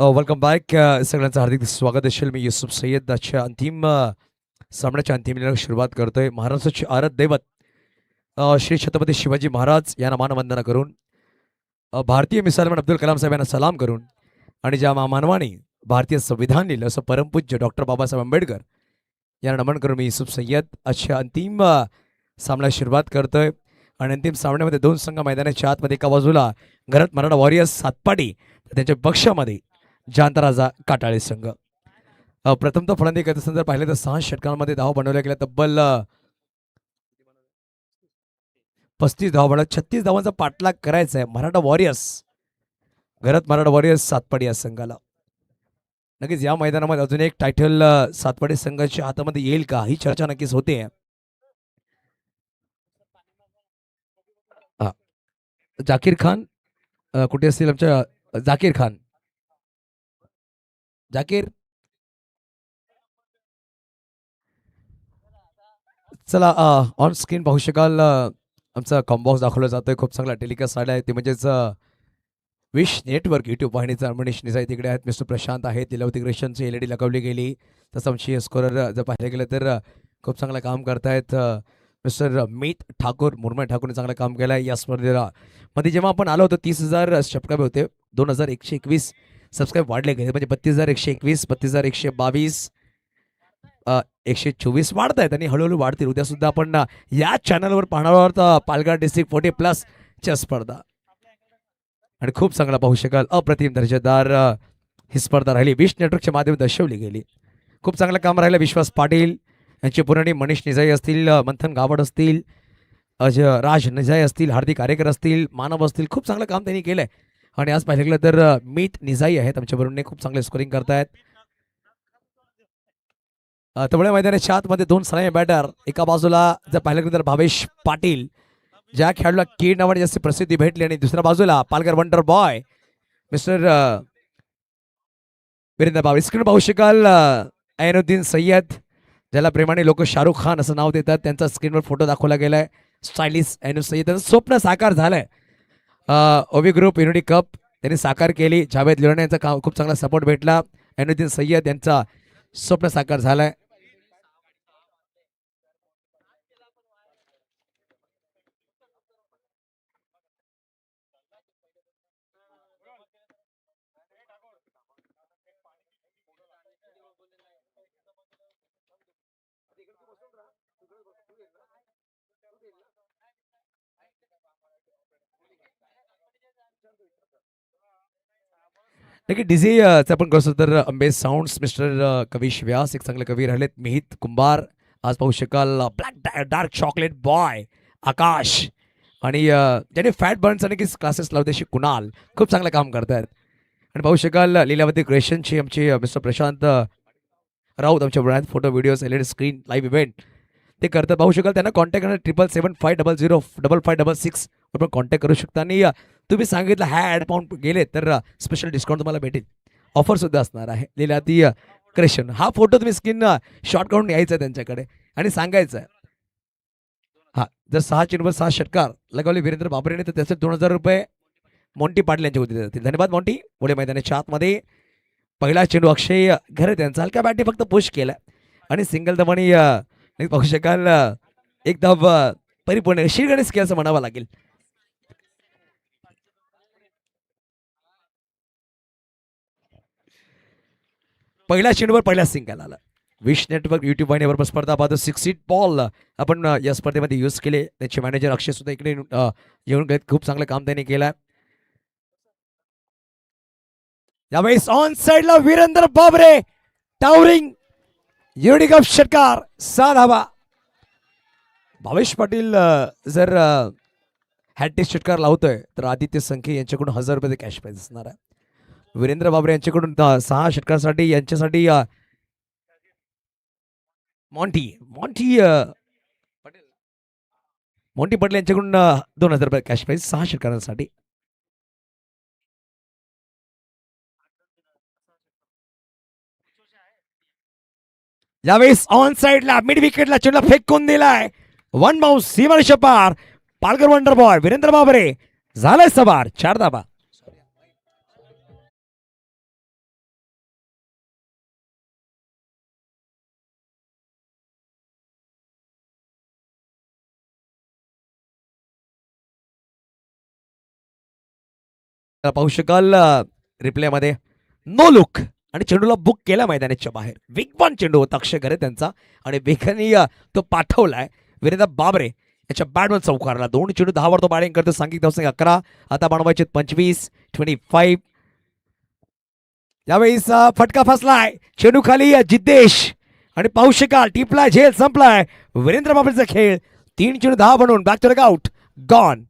Speaker 4: Welcome back. सगळ्यांचं हार्दिक स्वागत असेल. मी युसुफ सय्यद. आजच्या अंतिम सामन्याच्या अंतिम दिनाला सुरुवात करतोय. महाराष्ट्राचे आराध्य दैवत श्री छत्रपती शिवाजी महाराज यांना मानवंदना करून, भारतीय मिसाइलमॅन अब्दुल कलाम साहेब यांना सलाम करून, आणि ज्या मानवाने भारतीय संविधान लिहिलं असं परमपूज्य डॉक्टर बाबासाहेब आंबेडकर यांना नमन करून मी युसुफ सय्यद आजच्या अंतिम सामन्याला सुरुवात करतोय. आणि अंतिम सामन्यामध्ये दोन संघ मैदानाच्या आतमध्ये, एका बाजूला घरात मराठा वॉरियर्स सातपाडी, त्यांच्या पक्षामध्ये जांतराजा काटाळे संघ. प्रथमतः फलंदाजी करत असताना जर पाहिलं तर 6 षटकांमध्ये धावा बनवल्या गेल्या. तब्बल 35 धावा बनवल्या. 36 धावांचा पाठलाग करायचा आहे मराठा वॉरियर्स, घरात मराठा वॉरियर्स सातपाडी या संघाला. नक्कीच या मैदानामध्ये अजून एक टायटल सातपाडी संघाच्या हातामध्ये येईल का, ही चर्चा नक्कीच होते. जाकीर खान कुठे असतील आमच्या? जाकीर खान, जाकीर चला. ऑन स्क्रीन पाहू शकाल आमचा कॉम्बॉक्स दाखवला जातोय. खूप चांगला टेलिकास्ट आला आहे, ते म्हणजेच wish network YouTube वाहिनीचा Manish Nasai तिकडे आहेत. मिस्टर प्रशांत आहेत. लिलावती क्रिएशनची एलईडी लगवली गेली. तसं आमची स्कोरर जर पाहिलं गेलं तर खूप चांगलं काम करतायत मिस्टर मीत ठाकूर, मुरमय ठाकूरने चांगलं काम केलं आहे या स्पर्धेला. मध्ये जेव्हा आपण आलो होतो 30,000 सबस्क्राईब होते. 2,121 सबस्क्राईब वाढले गेले, म्हणजे 32,121, 32,122, 124 वाढत आहेत आणि हळूहळू वाढतील. उद्या सुद्धा आपण या चॅनलवर पाहणार आहोत पालघर डिस्ट्रिक्ट 40+ च्या स्पर्धा आणि खूप चांगला पाहू शकाल. अप्रतिम दर्जेदार ही स्पर्धा राहिली. विश नेटवर्कच्या माध्यमातून दर्शवली गेली. खूप चांगलं काम राहिलं. विश्वास पाटील यांचे पुराणी, मनीष निजाई असतील, मंथन गावड असतील, राज निजाई असतील, हार्दिक आरेकर असतील, मानव असतील, खूप चांगलं काम त्यांनी केलंय. आणि आज पाहिलं गेलं तर मीत निजाई आहेत आमच्याबरोबर, खूप चांगले स्कोरिंग करतायत. तवळे मैदानाच्या आतमध्ये 2 सलामी बॅटर. एका बाजूला जर पाहिलं गेलं तर भावेश पाटील, ज्या खेळाडूला कीड नावाने जास्त प्रसिद्धी भेटली, आणि दुसऱ्या बाजूला Palghar wonder boy mister Virendra Babar. Screen पाहू शकाल ऐनुद्दीन सय्यद, ज्याला प्रेमाने लोक शाहरुख खान असं नाव देतात, त्यांचा स्क्रीनवर फोटो दाखवला गेलाय. स्टायलिश ऐनुद्दीन सय्यद, त्यांचं स्वप्न साकार झालंय. ओवी ग्रुप युनिटी कप त्यांनी साकार केली. जावेद लुलानी यांचा खूप चांगला सपोर्ट भेटला. ऐनुद्दीन सय्यद यांचा स्वप्न साकार झालंय. नक्की डीजे आपण कसं तर अंबे साऊंड्स मिस्टर कविश व्यास, एक चांगले कवी राहिलेत. मिहित कुंभार आज पाहू शकाल. ब्लॅक डार्क चॉकलेट बॉय आकाश, आणि ज्याने फॅट बर्न्स आणि क्लासेस लावते अशी कुणाल, खूप चांगलं काम करतात. आणि पाहू शकाल लीलावती क्रिएशनची आमचे मिस्टर प्रशांत राऊत, आमच्या brand photo videos LED screen live event ते करतात. पाहू शकाल. त्यांना कॉन्टॅक्ट करणार 7775005556 वर कॉन्टॅक्ट करू शकता. आणि तुम्ही सांगितलं ॲड पाऊंड गेले तर स्पेशल डिस्काउंट तुम्हाला भेटेल. ऑफर सुद्धा असणार आहे. लीलावती क्रिएशन, हा फोटो तुम्ही स्क्रीन शॉर्ट काढून यायचा आहे त्यांच्याकडे आणि सांगायचं आहे. हा, जर 6 चेंडूवर 6 षटकार लगावले वीरेंद्र बाबरेने तर त्याचे 2,000 रुपये मोंटी पाटील यांच्या होते जातील. धन्यवाद मोंटी. पुढे मैदानाच्या आतमध्ये पहिला चेंडू अक्षय घरे त्यांचा हलक्या बॅटने फक्त पुश केला आणि सिंगल दमणी पाहू शकाल. एक धाव परिपूर्ण शिरगणेश केलं असं म्हणावं लागेल. पहिल्या चेंडूवर पहिला सिंगल आला. विश नेटवर्क युट्यूब वाहिनीवर स्पर्धा पाहतो. 6 बॉल आपण या स्पर्धेमध्ये यूज केले. त्याचे मॅनेजर अक्षय सुद्धा इकडे येऊन गेले. खूप चांगलं काम त्यांनी केलं. यावेळेस ऑन साइडला वीरेंद्र बाबरे टावरिंग युनिक ऑफ षटकार 6 धावा. भावेश पाटील जर हॅट्रिक षटकार लावतोय तर आदित्य संखे यांच्याकडून 1,000 रुपये कॅश प्राइज असणार आहे. वीरेंद्र बाबरे यांच्याकडून 6 षटकासाठी यांच्यासाठी मॉन्टी पाटील यांच्याकडून 2,000 रुपये कॅश प्राइज 6 षटकारांसाठी. यावेळेस ऑन साइडला मिड विकेटला चेंडू फेकून दिलाय. 1 बाउन्स सीमारेषा पार. पालघर वंडर बॉय वीरेंद्र बाबरे झालाय सवार. 4 धाबा. पाहू शकाल रिप्ले मध्ये नो लुक आणि चेंडूला बुक केला मैदानाच्या बाहेर. वेगवान चेंडू होता अक्षय घरे त्यांचा आणि वेगाने तो पाठवलाय. वीरेंद्र बाबरे याच्या बॅटवर चौकारला. 2 चेंडू 10 वर तो बॅटिंग करतो. सांघिक धावसंख्या 11. आता बनवायचे 25. यावेळेस फटका फसलाय. चेंडू खाली जिद्देश आणि पाहू शकाल टिपला झेल संपलाय. वीरेंद्र बाबरेचा खेळ. 3 चेंडू 10 बनवून back to the out gone.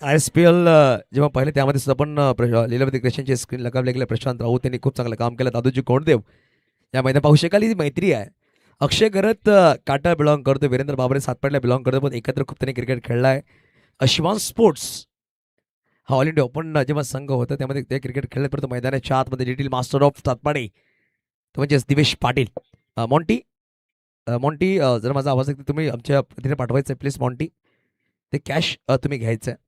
Speaker 4: ISPL जेव्हा पाहिले त्यामध्ये सुद्धा पण लीलावती क्रिएशनची स्क्रीन लगावले गेले प्रशांत राऊत यांनी खूप चांगलं काम केलं. दादूजी कोंडदेव या मैदान पाहू शकाल ही मैत्री आहे. अक्षय करत काटा बिलॉंग करतो, वीरेंद्र बाबरे सातपाडला बिलॉंग करतो, पण एकत्र खूप त्यांनी क्रिकेट खेळला आहे. शिवान स्पोर्ट्स हा ऑल इंडिया ओपन जेव्हा संघ होता त्यामध्ये ते क्रिकेट खेळले, परंतु मैदानाच्या आतमध्ये लिटिल मास्टर ऑफ सातपाडे तो म्हणजेच दिवेश पाटील. मॉन्टी मॉन्टी जर माझा आवाज ऐकतो तुम्ही आमच्या तिथे पाठवायचं आहे प्लीज. मॉन्टी ते कॅश तुम्ही घ्यायचं आहे.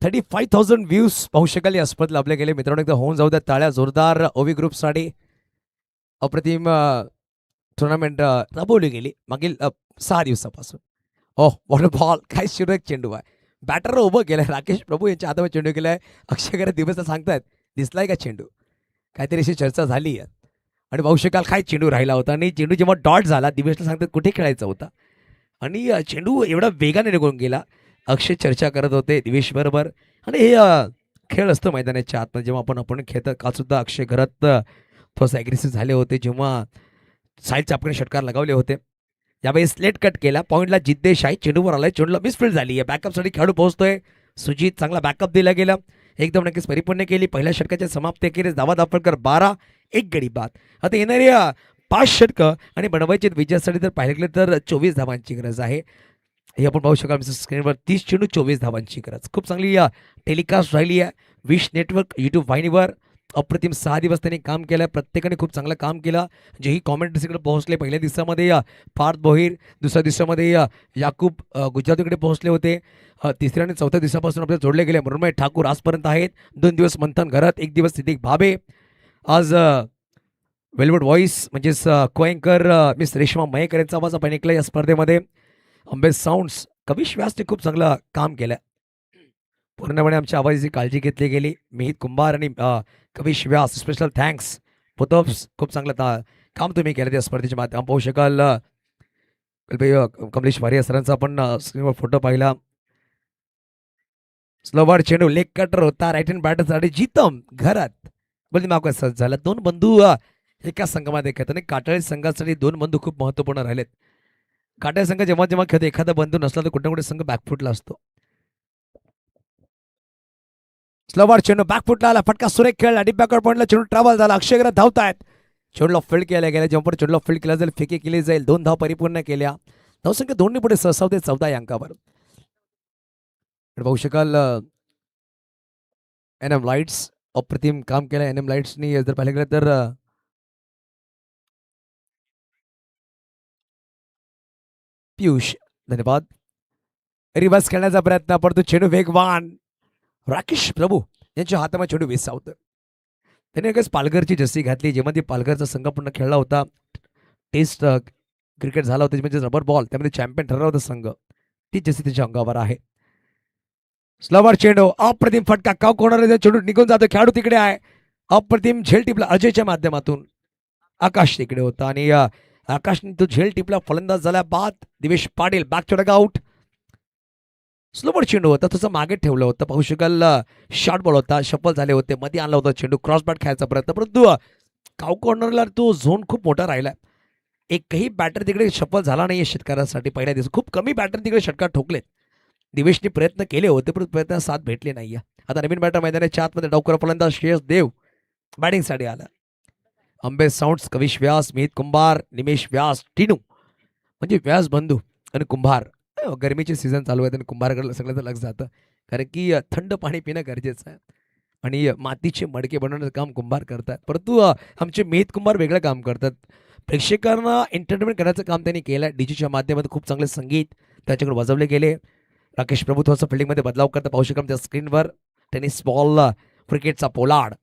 Speaker 4: 35,000 व्ह्यूज पाहू शकाल या स्पर्धेत लाभले गेले. मित्रांनो एकदा होऊन जाऊ द्या टाळ्या जोरदार ओवी ग्रुपसाठी. अप्रतिम टुर्नामेंट राबवली गेली मागील 6 दिवसापासून. ओह वॉटर बॉल काय शिरो एक चेंडू आहे. बॅटर उभं केलंय राकेश प्रभू यांच्या हातावर चेंडू केलाय. अक्षय खरे दिवस सांगतायत दिसलाय का चेंडू, काहीतरी अशी चर्चा झाली आहे. आणि पाहू शकाल काय चेंडू राहिला होता आणि चेंडू जेव्हा डॉट झाला दिवेशला सांगतात कुठे खेळायचा होता आणि चेंडू एवढा वेगाने निघून गेला. अक्षय चर्चा करत होते दिवेश बरोबर. आणि हे खेळ असतं मैदानाच्या आतमध्ये जेव्हा आपण खेळतात. काल सुद्धा अक्षय घरात थोडंसं ॲग्रेसिव्ह झाले होते जेव्हा साईड चापकडे षटकार लगावले होते. यावेळी स्लेट कट केला, पॉईंटला जिद्देश आहे, चेंडूवर आलाय, चेंडूला मिसफिल्ड झाली आहे. बॅकअपसाठी खेळाडू पोहोचतोय. सुजित चांगला बॅकअप दिला गेला, एकदम नक्कीच परिपूर्ण केली. पहिल्या षटकाच्या समाप्ती अखेरीस धावा दाफळकर 12 एक गडी बाद. आता येणारी 5 षटकं आणि बनवायचे विजयासाठी जर पाहिलं गेलं तर 24 धावांची गरज आहे. हे आपण पाहू शकाल स्क्रीनवर 30 चेंडू 24 धावांची गरज. खूप चांगली टेलिकास्ट राहिली आहे विश नेटवर्क यूट्यूब वाहिनीवर. अप्रतिम 6 दिवस त्यांनी काम केलं, प्रत्येकाने खूप चांगलं काम केलं. जेही कॉमेंट्रीकडे पोहोचले पहिल्या दिवसामध्ये पार्थ भोईर, दुसऱ्या दिवसामध्ये याकूब गुजरातीकडे पोहोचले होते. तिसऱ्या आणि चौथ्या दिवसापासून आपल्याला जोडले गेले मृण्मय ठाकूर आजपर्यंत आहेत. 2 दिवस मंथन घरात, 1 दिवस सिद्दीक भाबे. आज वेलवुड व्हॉइस म्हणजेच कोयंकर मिस रेश्मा मयेकर यांचा आवाज आपण ऐकला या स्पर्धेमध्ये. अंबे साऊंड्स कविश व्यासने खूप चांगलं काम केलं. पूर्णपणे आमच्या आवाजाची काळजी घेतली गेली. मिहित कुंभार आणि कविश व्यास स्पेशल थँक्स. पुतप्स खूप चांगलं काम तुम्ही केलं त्या स्पर्धेच्या माध्यमातून. पाहू शकाल कमलेश वारिया सरांचा आपण स्क्रीनवर फोटो पाहिला. स्लोवर चेंडू लेग कटर होता राईट हँड बॅटरसाठी जितम घरात बोलते माग झाला. 2 बंधू एका संघामध्ये खेळतात आणि काटाळी संघासाठी 2 बंधू खूप महत्वपूर्ण राहिलेत. काटाळी संघ जेव्हा जेव्हा खेळतो एखादा बंधू नसला तर कुठे कुठे संघ बॅकफुटला असतो. स्लोवर चेंडू बॅकफुटला आला, फटका सुरेख खेळला, डीप बॅकवर्ड पॉइंटला चेंडू ट्रॅव्हल झाला. अक्षय धावतायत, चेंडूला फील्ड केला गेला. जेव्हा पण चेंडूला फील्ड केला जाईल फेकी केली जाईल. 2 धाव परिपूर्ण केल्या. धावसंख्या 2 पुढे सहसावते 14 या अंकावर. पाहू शकाल एनएम लाईट्स अप्रतिम काम केलं. एनएम लाईट्सनी जर पाहिलं गेलं तर पियुष धन्यवाद. रिव्हर्स खेळण्याचा प्रयत्न परंतु चेंडू वेगवान. राकेश प्रभू यांच्या हातामध्ये चेंडू विसावतं. त्याने एकच पालघरची जर्सी घातली जेव्हा ती पालघरचा संघ पूर्ण खेळला होता. टेस्ट क्रिकेट झाला होता म्हणजे रबर बॉल, त्यामध्ये चॅम्पियन ठरला होता संघ. ती जर्सी त्याच्या अंगावर आहे. स्लोवर चेंडू अप्रतिम फटका काव कोणाला चेंडू निघून जातो. खेळाडू तिकडे आहे. अप्रतिम झेल टिपला अजयच्या माध्यमातून. आकाश तिकडे होता आणि आकाशने तो झेल टिपला. फलंदाज झाला बाद. Divesh Patil back to out. Slower चेंडू होता तसं मागे ठेवलं होतं. पाहू शकाल शॉर्ट बॉल होता, शफल झाले होते, मध्ये आणला होता चेंडू, क्रॉस बॅट खेळायचा प्रयत्न परंतु काव कॉर्नरला तो झोन खूप मोठा राहिला. एकही बॅटर तिकडे शफल झाला नाही षटकारासाठी. पहिल्या दिवस खूप कमी बॅटर तिकडे षटकार ठोकलेत. दिवेशने प्रयत्न केले होते पण प्रयत्न साथ भेटले नाही. आता नवीन बॅटर मैदानाच्या आतमध्ये डावकर फलंदाज श्रेयस देव बॅटिंगसाठी आला. अंबे साऊंड्स कविश व्यास, मिहित कुंभार, निमेश व्यास, टिनू म्हणजे व्यास बंधू आणि कुंभार. गरमीचे सीझन चालू आहे आणि कुंभारकडे सगळ्यांचं लक्ष जातं कारण की थंड पाणी पिणं गरजेचं आहे आणि मातीचे मडके बनवण्याचं काम कुंभार करतात. परंतु आमचे मिहित कुंभार वेगळं काम करतात. प्रेक्षकांना एंटरटेनमेंट करण्याचं काम त्यांनी केलं. डीजीच्या माध्यमातून खूप चांगले संगीत त्याच्याकडे वाजवले गेले. राकेश प्रभू थोडंसं फिल्डिंगमध्ये बदलाव करता पाहू शकाल त्या स्क्रीनवर. टेनिस बॉल क्रिकेटचा पोलाड.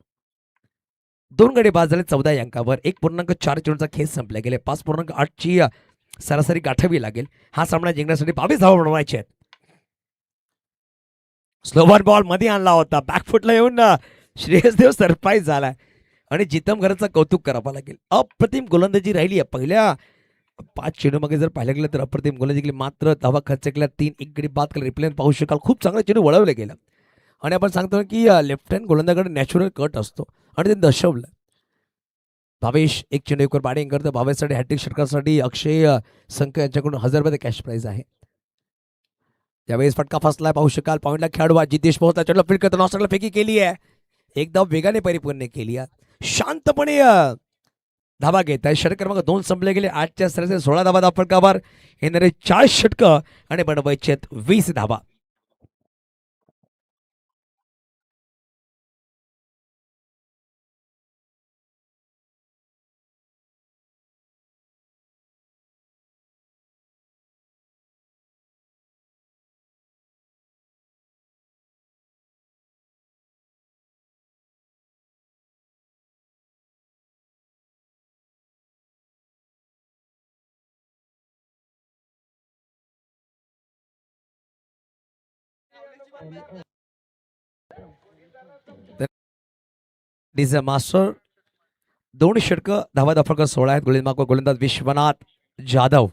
Speaker 4: 2 गडी बाद झाले 14 या अंकावर. 1.4 चेंडूचा खेळ संपला गेले. 5.8ची सरासरी गाठावी लागेल. हा सामना जिंकण्यासाठी 22 धावा बनवायचे आहेत. स्लोवर बॉल मध्ये आणला होता, बॅकफुटला येऊन श्रेयस देव सरप्राईज झालाय आणि जितम घराचं कौतुक करावं लागेल. अप्रतिम गोलंदाजी राहिली आहे. पहिल्या 5 चेंडू मागे जर पाहिलं गेलं तर अप्रतिम गोलंदाजी केली. मात्र धावा खर्च केला 3. 1 गडी बाद केला. रिप्ले पाहू शकाल खूप चांगला चेंडू वळवलं गेलं आणि आपण सांगतो की लेफ्ट हँड गोलंदाजाकडे नॅचरल कट असतो आणि ते दर्शवलं. भावेश एक चेंडू एकवर बॅटिंग करतो. भावेशसाठी हॅट्रिक षटकासाठी अक्षय संख यांच्याकडून 1000 रुपये कॅश प्राइज आहे. त्यावेळेस फटका फसलाय. पाहू शकाल पॉईंटला खेळाडू जितेश पोहोचला. चेंडूला फील्ड करतो. नॉस्टरला फेकी केली आहे. एक धाव वेगाने परिपूर्ण केली आहे. शांतपणे धावा घेत आहे. षटक क्रमांक 2 संपले गेले. 8च्या सरासरी 16 धावा धाव फटकावर. येणारे 40 षटकं आणि बनवायचे 20 धावा. मास्टर 2 षटकं धावा धाव फटका 16 आहेत. गोलंदाज विश्वनाथ जाधव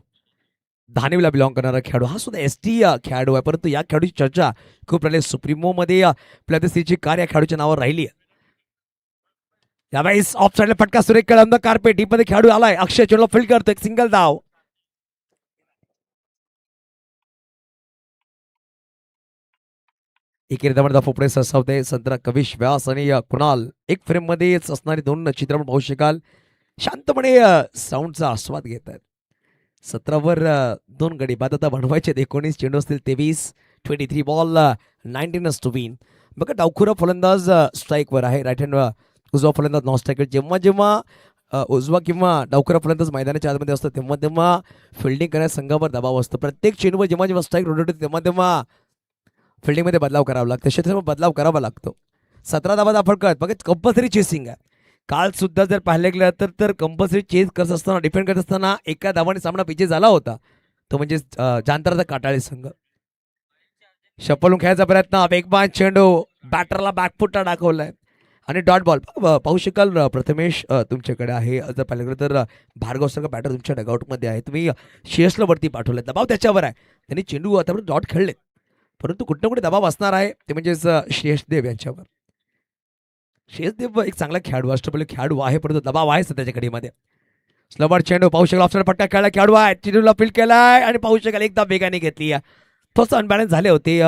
Speaker 4: धानिवला बिलॉंग करणारा खेळाडू. हा सुद्धा एसटी खेळाडू आहे. परंतु या खेळाडूची चर्चा खूप राहिली. सुप्रीमो मध्ये प्लेबसिटीची कार या खेळाडूच्या नावावर राहिली. यावेळेस ऑफ साईडला फटका सुरेख खेळ कार्पेट डीप मध्ये खेळाडू आलाय. अक्षय चेंडूला फील्ड करतो. एक सिंगल धाव. एकेरी धाव फोपडे सरसावते. संत्रा कविश व्यास आणि कुणाल एक फ्रेम मध्येच असणारी 2 चित्रपट पाहू शकाल. शांतपणे साऊंडचा आस्वाद घेत आहेत. 17वर 2 गडी बाद आता बनवायचे. 19 चेंडू असतील. 23 बॉल 19 टू विन. बघा डावखुरा फलंदाज स्ट्राईकवर आहे. राईट हँड उजवा फलंदाज नॉन स्ट्राईकर. जेव्हा जेव्हा उजवा किंवा डावखुरा फलंदाज मैदानाच्या आतमध्ये असतो तेव्हा तेव्हा फिल्डिंग करण्यास संघावर दबाव असतो. प्रत्येक चेंडूवर जेव्हा जेव्हा स्ट्राईक रोटेट होते तेव्हा तेव्हा फिल्डिंगमध्ये बदलाव करावा लागतो. क्षेत्रामध्ये बदलाव करावा लागतो. 17 धावा धाव फटका. बघा कंपल्सरी चेसिंग आहे. काल सुद्धा जर पाहिलं गेलं तर कंपल्सरी चेस करत असताना डिफेंड करत असताना एका धावाने सामना विजय झाला होता. तो म्हणजे जांतराचा काटाळी संघ. शपलून खेळायचा प्रयत्न. वेगवान चेंडू बॅटरला बॅकफुटा दाखवलाय आणि डॉट बॉल पाहू शकाल. प्रथमेश तुमच्याकडे आहे. जर पाहिलं गेलं तर भार्गव सारखा बॅटर तुमच्या डगआउटमध्ये आहे. तुम्ही श्रेयसला वरती पाठवलं. दबाव त्याच्यावर आहे. त्यांनी चेंडू आतापर्यंत डॉट खेळले परंतु कुठे ना कुठे दबाव असणार आहे. ते म्हणजेच श्रेयस देव यांच्यावर. श्रेयस देव एक चांगला खेळाडू अष्टपैलू खेळाडू आहे परंतु दबाव आहे सध्याच्या घडीमध्ये. स्लोवर चेंडू पाहू शकाल. ऑप्शन फटका खेळला खेळाडू आहे. चेंडूला फील्ड केलाय आणि पाहू शकाल एकदा वेगाने घेतली. थोडंसं अनबॅलन्स झाले होते.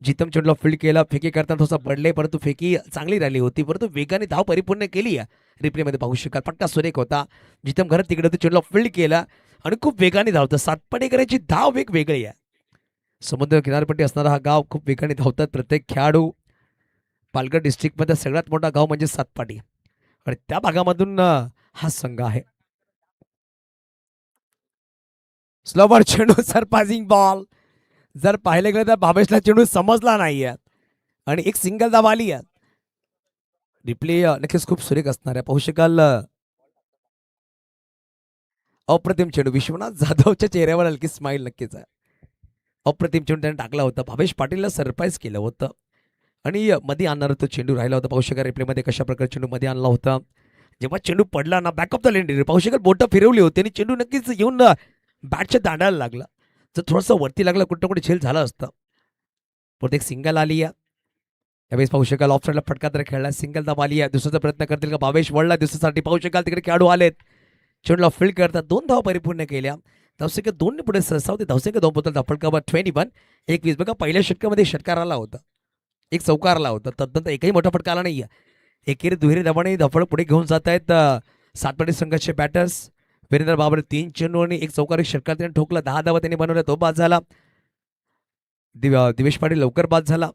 Speaker 4: जितम चेंडूला फील्ड केला. फेकी करताना थोडासा पडले परंतु फेकी चांगली राहिली होती. परंतु वेगाने धाव परिपूर्ण केली. रिप्लेमध्ये पाहू शकाल फटका सुरेख होता. जितम घरात तिकडे होते. चेंडूला फील्ड केला आणि खूप वेगाने धावतं. सातपाडेकरांची धाव वेगवेगळी आहे. समुद्र किनारपट्टी असणारा हा गाव खूप वेगाने धावतात प्रत्येक खेळाडू. पालघर डिस्ट्रिक्टमध्ये सगळ्यात मोठा गाव म्हणजे सातपाडी आणि त्या भागामधून हा संघ आहे. स्लोवर चेंडू सरपासिंग बॉल. जर पाहिले गेलं तर भावेशला चेंडू समजला नाहीये आणि एक सिंगल धाव आली आहे. रिप्ले नक्कीच खूप सुरेख असणार आहे. पाहू शकाल अप्रतिम चेंडू. विश्वनाथ जाधवच्या चेहऱ्यावर हलकी स्माईल नक्कीच आहे. अप्रतिम चेंडू त्याने टाकला होता. भावेश पाटीलला सरप्राईज केलं होतं आणि मध्ये आणणार तो चेंडू राहिला होता. पाहू शकाल रिप्लेमध्ये कशा प्रकारे चेंडू मध्ये आणला होता. जेव्हा चेंडू पडला ना बॅक ऑफ द लेन पाहू शकाल बोटं फिरवली होती आणि चेंडू नक्कीच येऊन बॅटच्या दांडायला लागला. जर थोडंसं वरती लागला कुठं कुठे झेल झाला असतं. परत एक सिंगल आली आहे. यावेळेस पाहू शकाल ऑफ साईडला फटका तर खेळला. सिंगल धाव आली आहे. दुसऱ्याचा प्रयत्न करतील का भावेश वळला दुसऱ्यासाठी. पाहू शकाल तिकडे खेळाडू आलेत. चेंडूला फील्ड करतात. 2 धावा परिपूर्ण केल्या. धावसंख्या 2 पुढे सहसा होते. धावसंख्या 2 बोलतात फटकावर 21. बघा पहिल्या षटकामध्ये षटकार आला होता. एक चौकार आला होता. तदनंतर एकही मोठा फटका आला नाही. एकेरी दुहेरी धावाने धावफळ पुढे घेऊन जात आहेत सातपाडी संघाचे बॅटर्स. वीरेंद्र बाबर 3 चेंडू आणि एक चौकार षटकार त्याने ठोकला. 10 धावा त्यांनी बनवल्या. तो बाद झाला. दिवेश पाटील लवकर बाद झाला.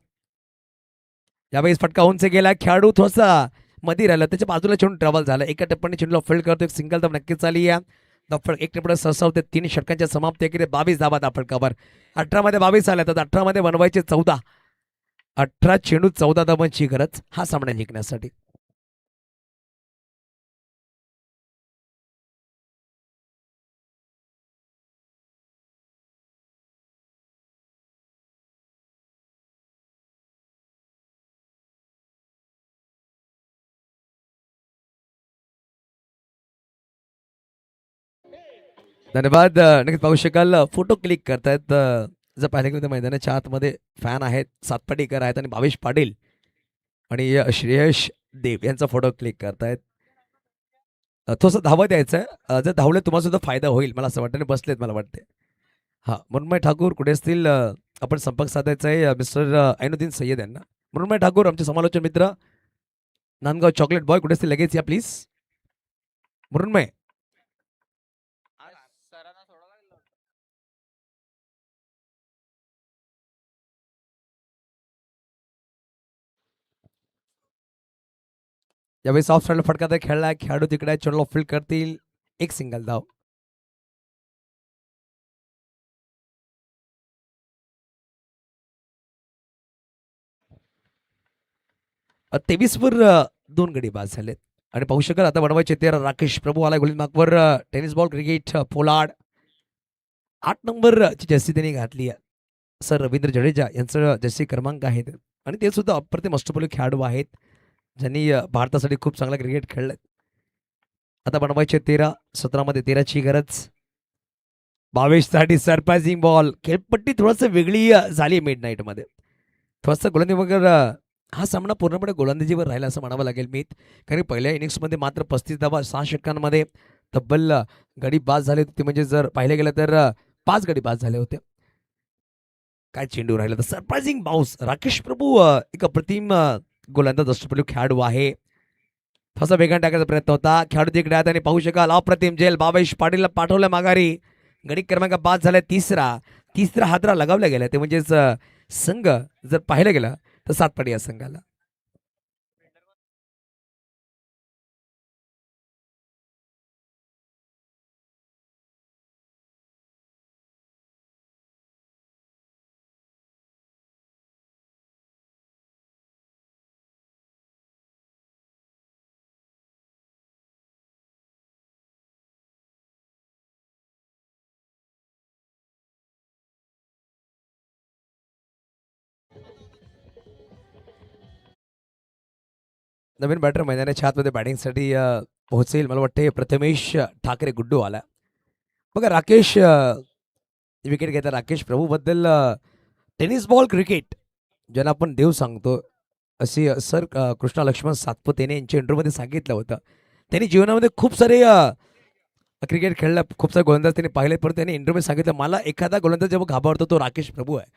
Speaker 4: यावेळेस फटका उंच गेला. खेळाडू थोडासा मध्ये राहिला. त्याच्या बाजूला चेंडू ट्रॅव्हल झाला. एका टप्प्याने चेंडूला फील्ड करतो. एक सिंगल धाव नक्कीच आली आहे. धावफळ एक टप्प्यात सहसा होते. 3 षटकांच्या समाप्ती एकेरी 22 धावा धावफळकावर. 18 मध्ये 22 आल्या तर 18 मध्ये बनवायचे 14. 18 चेंडू 14 धावांची गरज हा सामना जिंकण्यासाठी. धन्यवाद. नक्कीच पाहू शकाल फोटो क्लिक करतायत. जर पाहिलं गेलं तर मैदानाच्या आतमध्ये फॅन आहेत. सातपाटीकर आहेत आणि भावेश पाटील आणि श्रेयस देव यांचा फोटो क्लिक करतायत. थोडंसं धावत यायचं आहे. जर धावले तुम्हाला सुद्धा फायदा होईल मला असं वाटतं. आणि बसलेत मला वाटते. हां, मृण्मय ठाकूर कुठे असतील? आपण संपर्क साधायचा आहे मिस्टर ऐनुद्दीन सय्यद यांना. मृण्मय ठाकूर आमचे समालोचन मित्र, नांदगाव चॉकलेट बॉय कुठे असतील? लगेच या प्लीज. मृण्मय. यावेळी सॉफ्ट स्टाईल फटका तर खेळलाय. खेळाडू तिकडे चेंडू फील्ड करतील. एक सिंगल धाव. तेवीस वर 2 गडी बाद झालेत. आणि पाहू शकाल आता बनवायचे 13 राकेश प्रभू आलाय गोलंदाज मार्कवर. Tennis ball cricket Pollard 8 number ची जर्सी त्यांनी घातली आहे. सर रवींद्र जडेजा यांचं जर्सी क्रमांक आहे आणि ते सुद्धा अप्रतिम अष्टपैलू खेळाडू आहेत ज्यांनी भारतासाठी खूप चांगला क्रिकेट खेळलंय. आता बनवायचे 13. 17 मध्ये 13ची गरज. 22 साठी सरप्राइझिंग बॉल. खेळपट्टी थोडस वेगळी झाली मिड नाईट मध्ये. थोडंसं गोलंदाजी वगैरे हा सामना पूर्णपणे गोलंदाजीवर राहिला असं म्हणावं लागेल मी. कारण पहिल्या इनिंग्समध्ये मात्र 35 धावा 6 षटकांमध्ये तब्बल गडी बाद झाले होते. म्हणजे जर पाहिलं गेलं तर 5 गडी बाद झाले होते. काय चेंडू राहिला तर सरप्राइझिंग बाउन्स. राकेश प्रभू एक अप्रतिम गोलंदाज अष्टपैलू खेळाडू आहे. थोडासा वेगाने टाकायचा प्रयत्न होता. खेळाडू तिकडे आहेत आणि पाहू शकाल अप्रतिम जेल. बाबाईश पाटीलला पाठवलं माघारी. गडी क्रमांक 5 झाला. तिसरा हादरा लगावला गेला. ते म्हणजेच संघ जर पाहिलं गेलं तर 7 पडी या संघाला. नवीन बॅटर मैदानाच्या आतमध्ये बॅटिंगसाठी पोहोचेल मला वाटते. प्रथमेश ठाकरे गुड्डू आला. बघा राकेश विकेट घेता. राकेश प्रभूबद्दल टेनिस बॉल क्रिकेट ज्यांना आपण देव सांगतो असे सर कृष्णा लक्ष्मण सातपुते यांच्या इंटरव्ह्यूमध्ये सांगितलं होतं. त्यांनी जीवनामध्ये खूप सारे क्रिकेट खेळला. खूप सारे गोलंदाज त्यांनी पाहिले. परंतु त्यांनी इंटरव्ह्यू सांगितलं मला एखादा गोलंदाज जेव्हा घाबरतो तो राकेश प्रभू आहे.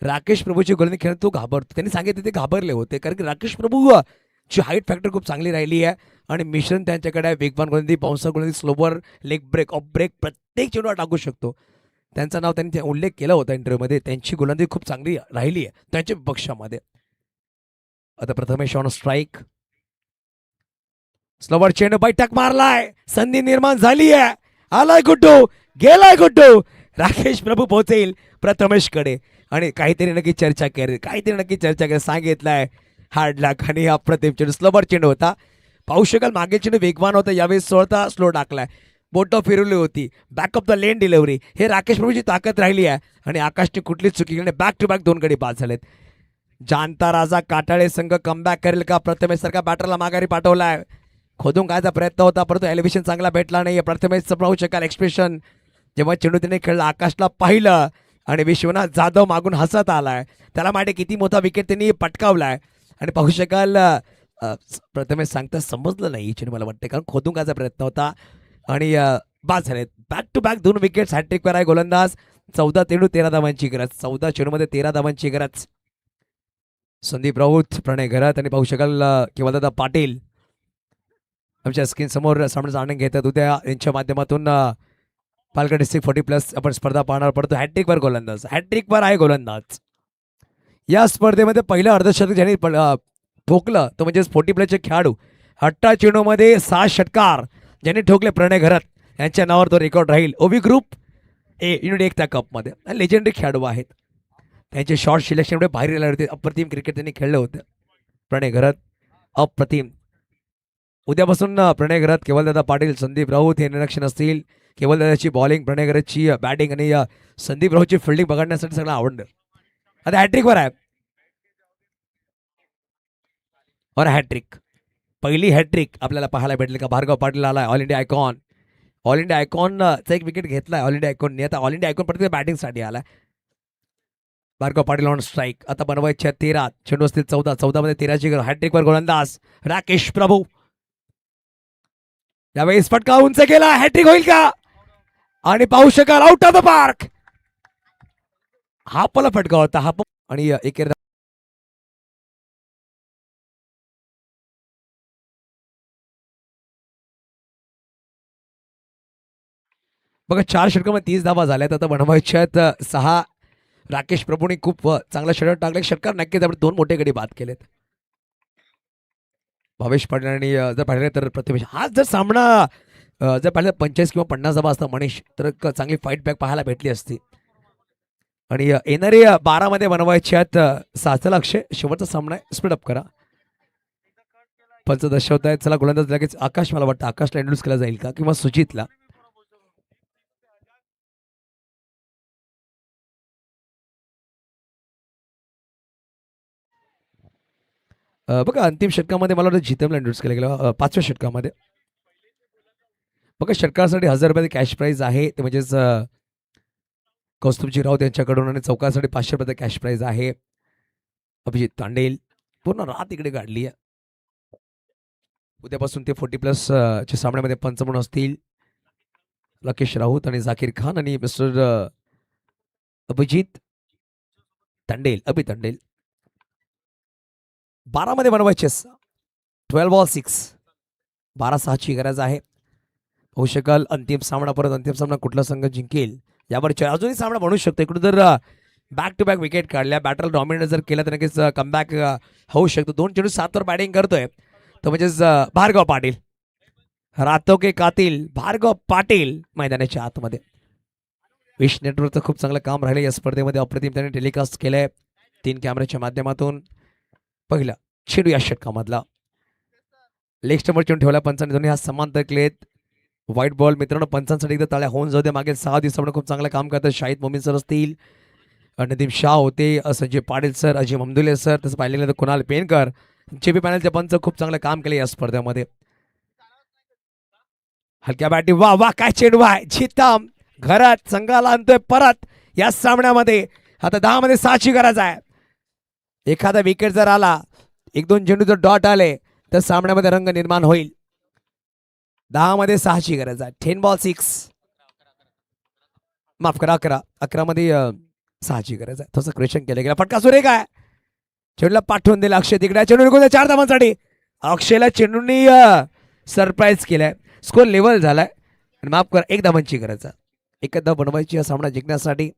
Speaker 4: राकेश प्रभूची गोलंदाजी खेळ तो घाबरतो. त्यांनी सांगितलं ते घाबरले होते कारण की राकेश प्रभू ची हाईट फॅक्टर खूप चांगली राहिली आहे आणि मिश्रण त्यांच्याकडे आहे. वेगवान गोलंदाजी, बाउन्सर गोलंदाजी, slower, leg break, off break प्रत्येक चेंडूवर टाकू शकतो. त्यांचं नाव त्यांनी उल्लेख केला होता इंटरव्ह्यूमध्ये. त्यांची गोलंदाजी खूप चांगली राहिली आहे त्यांच्या पक्षामध्ये. आता प्रथमेश ऑन स्ट्राईक. स्लोवर चेंडू बैठक मारलाय. संधी निर्माण झाली आहे. आलाय गुड्डू, गेलाय गुड्डू. राकेश प्रभू पोहोचेल प्रथमेशकडे आणि काहीतरी नक्की चर्चा करेल. सांगितलंय हार्ड लाख आणि अप्रतिम चेंडू. स्लोवर चेंडू होता. पाहू शकाल मागे चेंडू वेगवान होता. यावेळेस सोडता स्लो टाकलाय. बोटं फिरवली होती. Back of the lane delivery. हे राकेश प्रभूची ताकद राहिली आहे आणि आकाशने कुठलीच चुकी केली. बॅक टू बॅक 2 गडी बाद झालेत. जानता राजा काटाळे संघ कमबॅक करेल का? प्रथमेश सारखा बॅटरला माघारी पाठवलाय. खोदून कायचा प्रयत्न होता परंतु एलिव्हेशन चांगला भेटला नाही. प्रथमेशचं पाहू शकाल एक्सप्रेशन जेव्हा चेंडू त्याने खेळला. आकाशला पाहिलं आणि विश्वनाथ जाधव मागून हसत आलाय. त्याला माहिती किती मोठा विकेट त्यांनी पटकावलाय आणि पाहू शकाल प्रथमेश सांगता समजलं नाही चेंडू मला वाटते कारण खोदून कायचा प्रयत्न होता आणि बाद झाले. Back to back 2 wickets. हॅट्रिकवर आहे गोलंदाज. 14 चेंडू 13 धावांची गरज. 14 चेंडूमध्ये 13 धावांची गरज. संदीप राऊत, प्रणय घरात आणि पाहू शकाल केवलदादा पाटील आमच्या स्क्रीन समोर सामन्याचा आनंद घेतात. उद्या यांच्या माध्यमातून पालघर डिस्ट्रिक्ट 40+ आपण स्पर्धा पाहणार पडतो. हॅट्रिकवर गोलंदाज. हॅट्रिकवर आहे गोलंदाज. या स्पर्धेमध्ये पहिलं अर्धशतक ज्यांनी ठोकलं तो म्हणजे 40+ खेळाडू. 18 चेंडूमध्ये 6 षटकार ज्यांनी ठोकले प्रणय घरात यांच्या नावावर तो रेकॉर्ड राहील. ओबी ग्रुप ए युनिट 1 त्या कपमध्ये. लेजेंडरी खेळाडू आहेत. त्यांचे शॉर्ट सिलेक्शनमुळे बाहेर आले होते. अप्रतिम क्रिकेट त्यांनी खेळलं होतं. प्रणय घरात अप्रतिम. उद्यापासून प्रणय घरात केवलदादा पाटील, संदीप राऊत हे निरीक्षण असतील. केवलदादाची बॉलिंग, प्रणय घरातची बॅटिंग आणि संदीप राऊतची फिल्डिंग बघण्यासाठी सगळं आवडणार. आता हॅट्रिकवर आहे और हॅट्रिक. पहिली हॅट्रिक आपल्याला पाहायला भेटली का? भार्गव पाटील आलाय. All India icon. All India आयकॉनचा एक विकेट घेतलाय ऑल इंडिया आयकॉनने. आता ऑल इंडिया आयकॉन प्रत्येक बॅटिंगसाठी आलाय. Bhargav Patil on strike. आता बनवायच्या 13 चेंडू असतील 14. 14 मध्ये 13ची हॅट्रिकवर गोलंदाज राकेश प्रभू. यावेळेस फटका उंच केला, हॅट्रिक होईल का? आणि पाहू शकाल आउट ऑफ द पार्क. हा पला फटका होता हा आणि एक बघा 4 षटकामध्ये 30 धावा झाल्यात. आता बनवायच्या आहेत 6. राकेश प्रभूने खूप चांगला षटक टाकले. षटकार नक्कीच आपण 2 मोठे गडी बाद केलेत. भावेश पाटील आणि जर पाहिलं तर प्रथमेश हा जर सामना जर पाहिलं 45 किंवा 50 धावा असता मनीष तर एक चांगली फाईट बॅक पाहायला भेटली असती. आणि येणारे 12 मध्ये बनवायचे आहेत 6 अक्षय शेवटचा सामना आहे. स्पीड अप करा. पंच दर्शवत आहेत. चला गोलंदाज लगेच आकाश, मला वाटतं आकाशला इंट्रोड्यूस केला जाईल का किंवा सुजितला. बघा अंतिम षटकामध्ये मला वाटतं जितेमला इंट्रोड्यूस केलं गेलं 5व्या षटकामध्ये. बघा षटकासाठी 1000 रुपयाची कॅश प्राईज आहे ते म्हणजेच कौस्तुभजी राऊत यांच्याकडून आणि चौकासाठी 500 रुपयाचं कॅश प्राईज आहे. अभिजित तांडेल पूर्ण रात इकडे काढली आहे. उद्यापासून ते 40+ च्या सामन्यामध्ये पंच म्हणून असतील राकेश राऊत आणि झाकीर खान आणि मिस्टर अभिजित तांडेल तांडेल. 12 मध्ये बनवायचे 12 बॉल 6. 12-6ची गरज आहे. होऊ शकाल अंतिम सामना, परत अंतिम सामना कुठला संघ जिंकेल यावर अजूनही सामना बनवू शकतो. इकडून जर बॅक टू बॅक विकेट काढल्या, बॅटल डॉमिनेट जर केला तर नक्कीच कमबॅक होऊ शकतो. 2 चेंडू 7 वर बॅटिंग करतोय तो म्हणजेच भार्गव पाटील. रातो के कातील भार्गव पाटील मैदानाच्या आतमध्ये. विश नेटवर्कचं खूप चांगलं काम राहिलं या स्पर्धेमध्ये. अप्रतिम त्याने टेलिकास्ट केलंय 3 कॅमेऱ्याच्या माध्यमातून. पहिला चेंडू या षटकामधला लेग स्टंपवर चेंडू ठेवला पंचांनी. दोन्ही हा समांतर केलेत. व्हाईट बॉल मित्रांनो पंचांसाठी एकदा ताळ्या होऊन जाऊ दे. मागील 6 दिवसामध्ये खूप चांगलं काम करतात. शाहिद मोमीन सर असतील, नदीम शाह होते, संजय पाटील सर, अजय ममदुले सर, तसं पाहिलं गेलं तर कुणाल पेनकर, जेपी पॅनलचे पंच खूप चांगलं काम केलं या स्पर्धेमध्ये. हलक्या बॅटी वा वा काय चेंडू आहे. चित्ताम घरात संघाला आणतोय परत या सामन्यामध्ये. आता 10 मध्ये 6ची गरज आहे. एखादा विकेट जर आला, 1-2 चेंडू जर डॉट आले तर सामन्यामध्ये रंग निर्माण होईल. 10 मध्ये 6ची गरज आहे. 10 बॉल 6 माफ करा 11 मध्ये 6ची गरज आहे. तसं क्वेश्चन केलं गेलं. फटका सुरेख आहे. चेंडूला पाठवून दिला अक्षय तिकडे. चेंडू निघून 4 धावांसाठी. अक्षयला चेंडूंनी सरप्राईज केलाय. स्कोर लेवल झालाय आणि माफ करा 1 धावांची गरज आहे. 1 धाव बनवायची हा सामना जिंकण्यासाठी.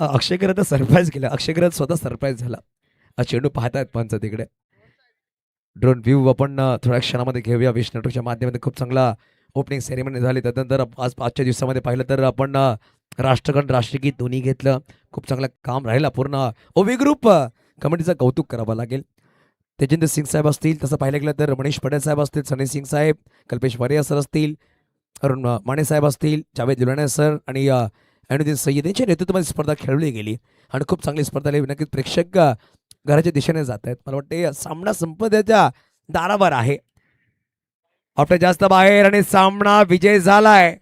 Speaker 4: अक्षय करत सरप्राईज केला. अक्षय करत स्वतः सरप्राईज झाला. चेंडू पाहतायत पंच तिकडे. ड्रोन व्ह्यू आपण थोड्या क्षणामध्ये घेऊया. विश नेटवर्कच्या माध्यमातून खूप चांगला ओपनिंग सेरेमनी झाली. त्यानंतर आज 5च्या दिवसामध्ये पाहिलं तर आपण राष्ट्रगण राष्ट्रगीत दोन्ही घेतलं. खूप चांगलं काम राहिलं. पूर्ण ओवी ग्रुप कमिटीचं कौतुक करावं लागेल. तेजिंदर सिंग साहेब असतील, तसं पाहिलं गेलं तर मनीष पटेल साहेब असतील, सनी सिंग साहेब, कल्पेश वारिया सर असतील, अरुण माने साहेब असतील, जावेद लुलाने सर आणि अनुद्दीन सय्यद यांच्या नेतृत्वामध्ये स्पर्धा खेळली गेली आणि खूप चांगली स्पर्धा झाली. नक्कीच प्रेक्षक घराच्या दिशेने जात आहेत. मला वाटते सामना संपत्तीच्या दारावर आहे. आपल्या जास्त बाहेर आणि सामना विजय झालाय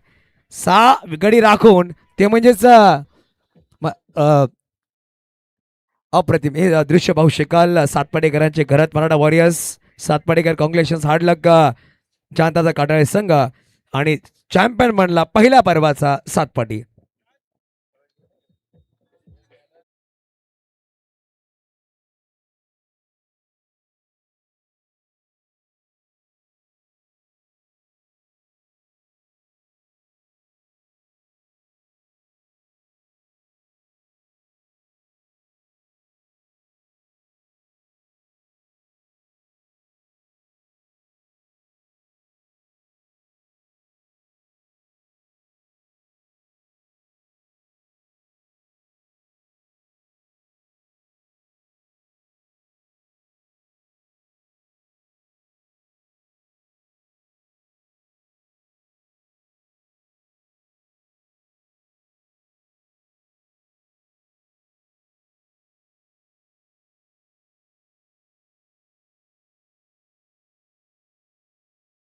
Speaker 4: 6 गडी राखून. ते म्हणजेच अप्रतिम हे दृश्य पाहू शकाल. सातपाडेकरांचे घरात मराठा वॉरियर्स, सातपाडेकर कॉंग्रॅच्युलेशन्स हार्ड लक जानताचा काटाळे संघ आणि चॅम्पियन बनला पहिल्या पर्वाचा सातपाटी.